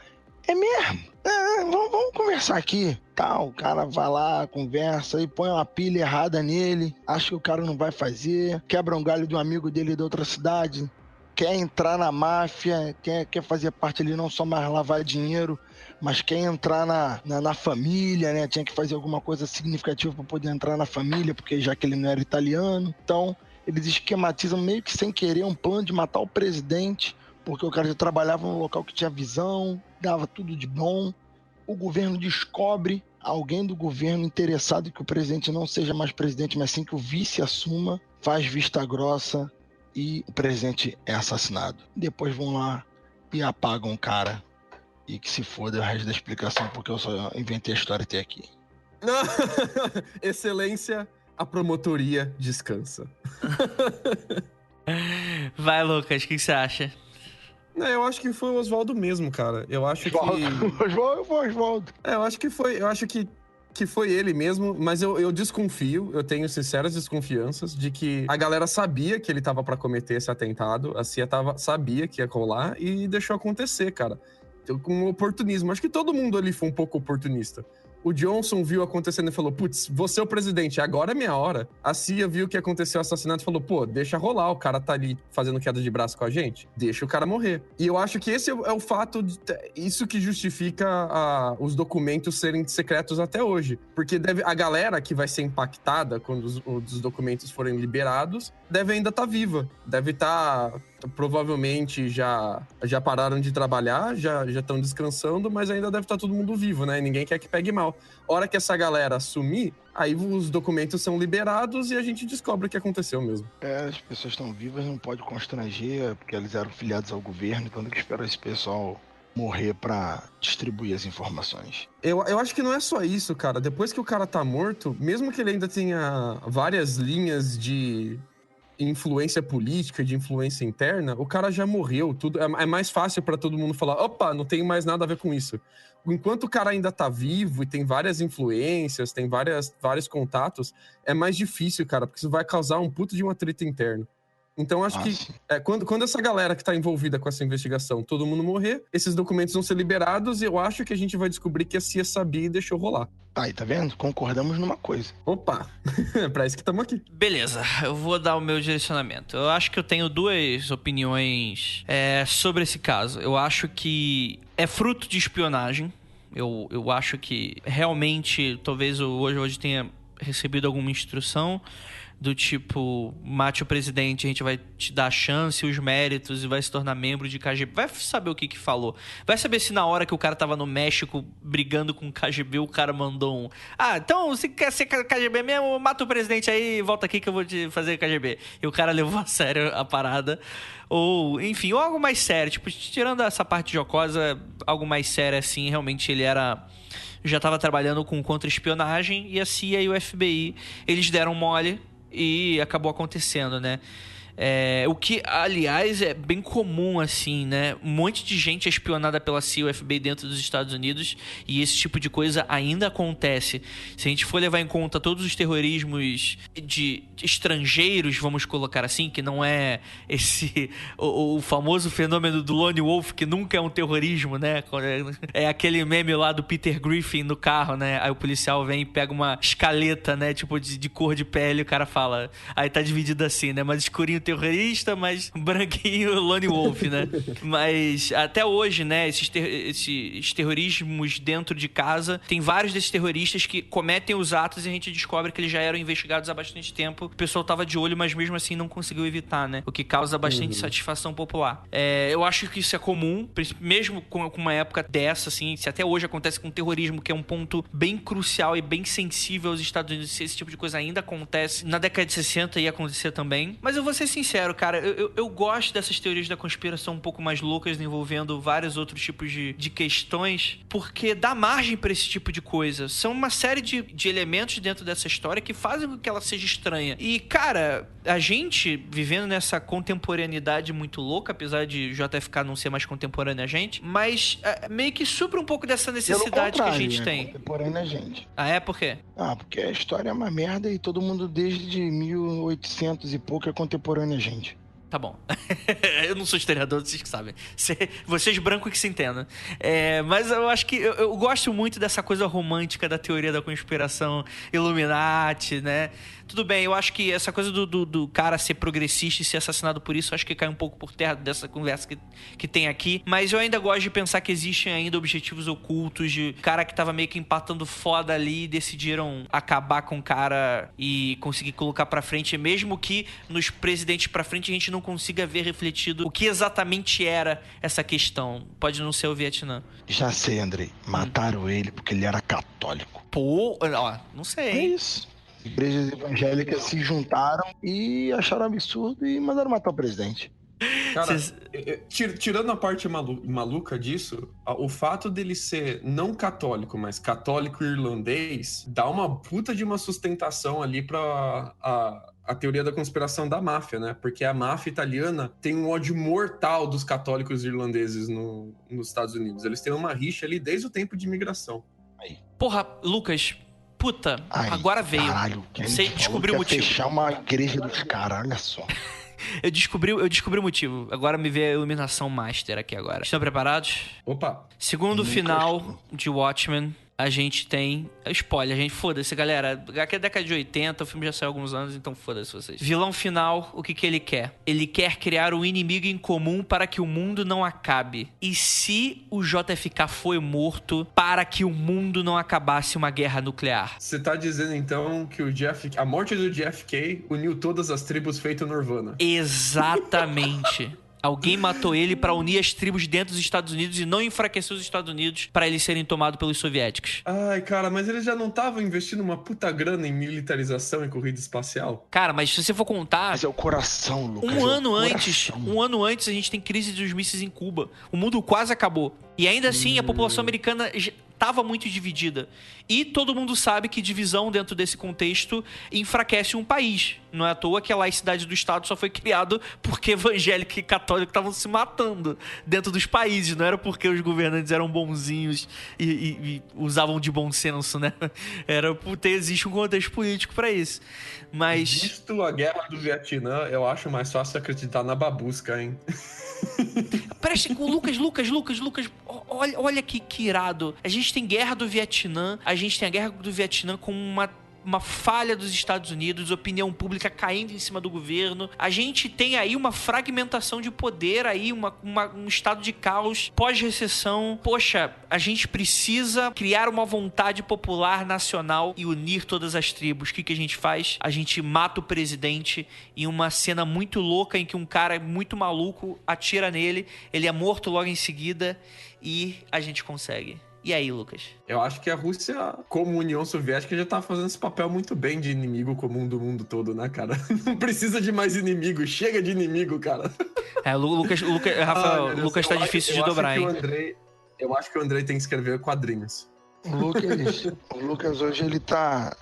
é mesmo? Vamos conversar aqui. O cara vai lá, conversa e põe uma pilha errada nele, acha que o cara não vai fazer, quebra um galho de um amigo dele de outra cidade, quer entrar na máfia, quer fazer parte ali, não só mais lavar dinheiro, mas quer entrar na família, né? Tinha que fazer alguma coisa significativa para poder entrar na família, porque já que ele não era italiano. Então, eles esquematizam meio que sem querer um plano de matar o presidente, porque o cara já trabalhava num local que tinha visão, dava tudo de bom. O governo descobre, alguém do governo interessado que o presidente não seja mais presidente, mas sim que o vice assuma, faz vista grossa e o presidente é assassinado. Depois vão lá e apagam o cara. E que se foda o resto da explicação, porque eu só inventei a história até aqui. Excelência, a promotoria descansa. Vai, Lucas, o que você acha? Eu acho que foi o Oswaldo mesmo, cara. Eu acho Oswaldo. Eu acho que foi. Eu acho que foi ele mesmo, mas eu desconfio, eu tenho sinceras desconfianças de que a galera sabia que ele tava pra cometer esse atentado, a CIA sabia que ia rolar e deixou acontecer, cara. Com um oportunismo. Acho que todo mundo ali foi um pouco oportunista. O Johnson viu acontecendo e falou: putz, você é o presidente, agora é minha hora. A CIA viu que aconteceu o assassinato e falou: pô, deixa rolar, o cara tá ali fazendo queda de braço com a gente, deixa o cara morrer. E eu acho que esse é o fato, isso que justifica os documentos serem secretos até hoje. Porque a galera que vai ser impactada quando os documentos forem liberados, deve ainda estar viva. Deve estar... provavelmente já pararam de trabalhar, já estão descansando, mas ainda deve estar todo mundo vivo, né? E ninguém quer que pegue mal. Hora que essa galera sumir, aí os documentos são liberados e a gente descobre o que aconteceu mesmo. As pessoas estão vivas, não pode constranger, porque eles eram filiados ao governo, então tem que esperar esse pessoal morrer pra distribuir as informações. Eu acho que não é só isso, cara. Depois que o cara tá morto, mesmo que ele ainda tenha várias linhas de influência política, de influência interna, o cara já morreu, tudo é mais fácil pra todo mundo falar: opa, não tem mais nada a ver com isso. Enquanto o cara ainda tá vivo e tem várias influências, tem vários contatos, é mais difícil, cara, porque isso vai causar um puto de um atrito interno. Então, acho que quando essa galera que tá envolvida com essa investigação, todo mundo morrer, esses documentos vão ser liberados e eu acho que a gente vai descobrir que a CIA sabia e deixou rolar. Aí, tá vendo? Concordamos numa coisa. Opa! É pra isso que estamos aqui. Beleza, eu vou dar o meu direcionamento. Eu acho que eu tenho duas opiniões sobre esse caso. Eu acho que é fruto de espionagem. Eu acho que realmente, talvez hoje tenha recebido alguma instrução do tipo: mate o presidente, a gente vai te dar a chance e os méritos e vai se tornar membro de KGB. Vai saber o que falou. Vai saber se na hora que o cara tava no México brigando com o KGB, o cara mandou um: então você quer ser KGB mesmo? Mata o presidente aí e volta aqui que eu vou te fazer KGB. E o cara levou a sério a parada. Ou, enfim, ou algo mais sério. Tipo, tirando essa parte jocosa, algo mais sério assim, realmente ele já tava trabalhando com contra-espionagem e a CIA e o FBI, eles deram mole e acabou acontecendo, né? O que, aliás, é bem comum, assim, né? Um monte de gente é espionada pela CIA e FBI dentro dos Estados Unidos e esse tipo de coisa ainda acontece. Se a gente for levar em conta todos os terrorismos de estrangeiros, vamos colocar assim, que não é o famoso fenômeno do Lone Wolf, que nunca é um terrorismo, né? É aquele meme lá do Peter Griffin no carro, né? Aí o policial vem e pega uma escaleta, né? Tipo de cor de pele, o cara fala... Aí tá dividido assim, né? Mas escurinho terrorista, mas branquinho Lone Wolf, né? Mas até hoje, né? Esses terrorismos dentro de casa, tem vários desses terroristas que cometem os atos e a gente descobre que eles já eram investigados há bastante tempo. O pessoal tava de olho, mas mesmo assim não conseguiu evitar, né? O que causa bastante satisfação popular. Eu acho que isso é comum, mesmo com uma época dessa, assim, se até hoje acontece com terrorismo, que é um ponto bem crucial e bem sensível aos Estados Unidos, se esse tipo de coisa ainda acontece. Na década de 60 ia acontecer também. Mas eu vou ser sincero, cara, eu gosto dessas teorias da conspiração um pouco mais loucas, envolvendo vários outros tipos de questões, porque dá margem pra esse tipo de coisa. São uma série de elementos dentro dessa história que fazem com que ela seja estranha. E, cara, a gente, vivendo nessa contemporaneidade muito louca, apesar de JFK não ser mais contemporâneo a gente, mas meio que supra um pouco dessa necessidade que a gente tem. Contemporâneo a gente. Ah, é? Por quê? Porque a história é uma merda e todo mundo desde 1800 e pouco é contemporâneo a gente. Tá bom. Eu não sou historiador, vocês que sabem. Vocês brancos que se entendam. Mas eu acho que eu gosto muito dessa coisa romântica da teoria da conspiração Illuminati, né? Tudo bem, eu acho que essa coisa do cara ser progressista e ser assassinado por isso, eu acho que cai um pouco por terra dessa conversa que tem aqui. Mas eu ainda gosto de pensar que existem ainda objetivos ocultos de cara que tava meio que empatando foda ali e decidiram acabar com o cara e conseguir colocar pra frente, mesmo que nos presidentes pra frente a gente não consiga ver refletido o que exatamente era essa questão. Pode não ser o Vietnã. Já sei, Andrei. Mataram ele porque ele era católico. Pô, ó, não sei. É isso. Igrejas evangélicas se juntaram e acharam absurdo e mandaram matar o presidente. Cara, tirando a parte maluca disso, o fato dele ser não católico, mas católico irlandês, dá uma puta de uma sustentação ali pra a teoria da conspiração da máfia, né? Porque a máfia italiana tem um ódio mortal dos católicos irlandeses nos Estados Unidos. Eles têm uma rixa ali desde o tempo de imigração. Porra, Lucas... Puta, agora veio. Caralho, você descobriu o motivo. Fechar uma igreja dos caras, olha só. Eu descobri o motivo. Agora me vê a iluminação master aqui agora. Estão preparados? Opa! Segundo final de Watchmen, a gente tem... Spoiler, gente, foda-se, galera. Aqui é década de 80, o filme já saiu há alguns anos, então foda-se vocês. Vilão final, o que ele quer? Ele quer criar um inimigo em comum para que o mundo não acabe. E se o JFK foi morto para que o mundo não acabasse uma guerra nuclear? Você tá dizendo, então, que a morte do JFK uniu todas as tribos feito Nirvana? Exatamente. Alguém matou ele para unir as tribos dentro dos Estados Unidos e não enfraquecer os Estados Unidos para eles serem tomados pelos soviéticos. Ai, cara, mas eles já não estavam investindo uma puta grana em militarização e corrida espacial? Cara, mas se você for contar... Mas é o coração, Lucas. Um ano antes a gente tem crise dos mísseis em Cuba. O mundo quase acabou. E ainda assim a população americana estava muito dividida. E todo mundo sabe que divisão dentro desse contexto enfraquece um país. Não é à toa que a laicidade do Estado só foi criado porque evangélico e católico estavam se matando dentro dos países. Não era porque os governantes eram bonzinhos e usavam de bom senso, né? Era porque existe um contexto político para isso. Mas... Visto a guerra do Vietnã, eu acho mais fácil acreditar na babusca, hein? Preste com Lucas, olha que irado. A gente tem guerra do Vietnã, a gente tem a guerra do Vietnã com uma falha dos Estados Unidos, opinião pública caindo em cima do governo. A gente tem aí uma fragmentação de poder, aí um estado de caos pós-recessão. Poxa, a gente precisa criar uma vontade popular nacional e unir todas as tribos. O que a gente faz? A gente mata o presidente em uma cena muito louca em que um cara muito maluco atira nele, ele é morto logo em seguida e a gente consegue. E aí, Lucas? Eu acho que a Rússia, como União Soviética, já tá fazendo esse papel muito bem de inimigo comum do mundo todo, né, cara? Não precisa de mais inimigo, chega de inimigo, cara. Rafael, Lucas tá difícil de dobrar, hein? Eu acho que o Andrei tem que escrever quadrinhos. O Lucas hoje ele tá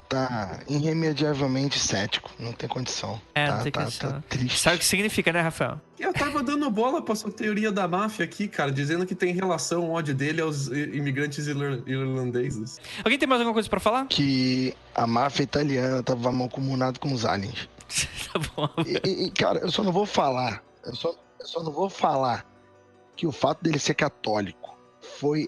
irremediavelmente cético. Não tem condição. Não tem condição. Tá triste. Sabe o que significa, né, Rafael? Eu tava dando bola pra sua teoria da máfia aqui, cara, dizendo que tem relação, o ódio dele aos imigrantes irlandeses. Alguém tem mais alguma coisa pra falar? Que a máfia italiana tava mancomunada com os aliens. Tá bom. Cara, eu só não vou falar. Eu só não vou falar que o fato dele ser católico foi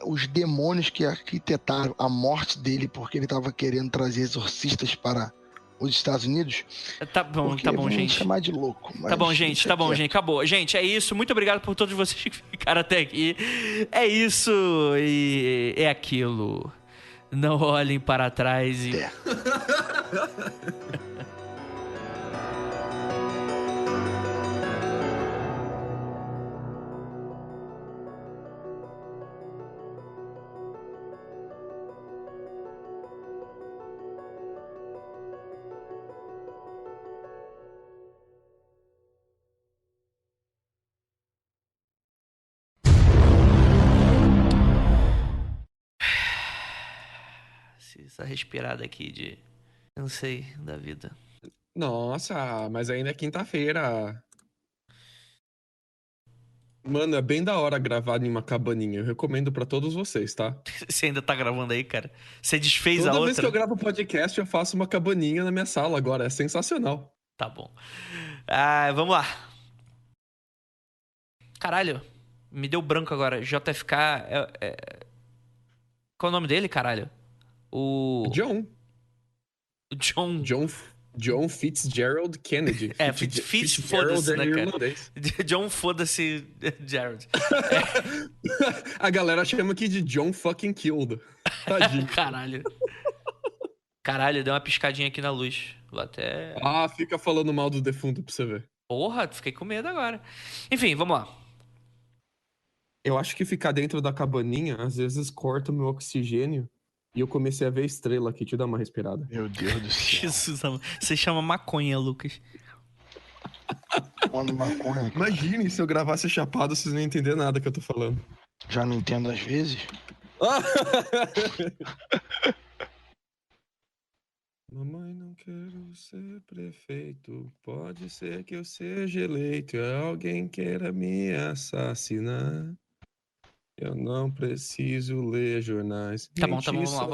os demônios que arquitetaram a morte dele porque ele tava querendo trazer exorcistas para os Estados Unidos. Tá bom, gente. Chamar de louco. Tá bom, gente. Acabou. Gente, é isso. Muito obrigado por todos vocês que ficaram até aqui. É isso e é aquilo. Não olhem para trás e... Essa respirada aqui de... não sei, da vida. Nossa, mas ainda é quinta-feira. Mano, é bem da hora gravar em uma cabaninha. Eu recomendo pra todos vocês, tá? Você ainda tá gravando aí, cara? Você desfez a outra? Toda vez que eu gravo podcast, eu faço uma cabaninha na minha sala agora. É sensacional. Tá bom. Vamos lá. Caralho, me deu branco agora. JFK Qual é o nome dele, caralho? John Fitzgerald Kennedy. Foda-se, né, cara? irlandês. John foda-se Gerald. A galera chama aqui de John fucking killed. Tadinho. Caralho, deu uma piscadinha aqui na luz. Vou até... fica falando mal do defunto pra você ver. Porra, fiquei com medo agora. Enfim, vamos lá. Eu acho que ficar dentro da cabaninha, às vezes, corta o meu oxigênio. E eu comecei a ver estrela aqui. Deixa eu dar uma respirada. Meu Deus do céu. Jesus, você chama maconha, Lucas. Maconha. Imagine se eu gravasse chapado, vocês não iam entender nada que eu tô falando. Já não entendo às vezes. Mamãe, não quero ser prefeito. Pode ser que eu seja eleito e alguém queira me assassinar. Eu não preciso ler jornais. Tá bom, vamos lá.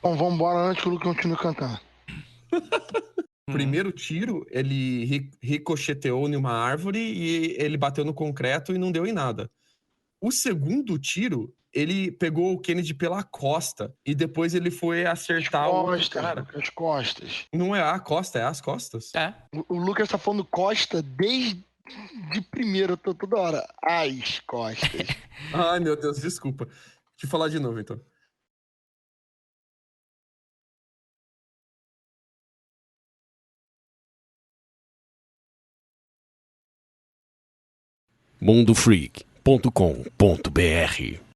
Bom, vamos embora antes que o Lucas continue cantando. O primeiro tiro, ele ricocheteou em uma árvore e ele bateu no concreto e não deu em nada. O segundo tiro, ele pegou o Kennedy pela costa e depois ele foi acertar o outro cara. As costas. Não é a costa, é as costas? É. O Lucas tá falando costa desde de primeiro, eu tô toda hora. As costas. Ai, meu Deus, desculpa. Deixa eu falar de novo, então. mundofreak.com.br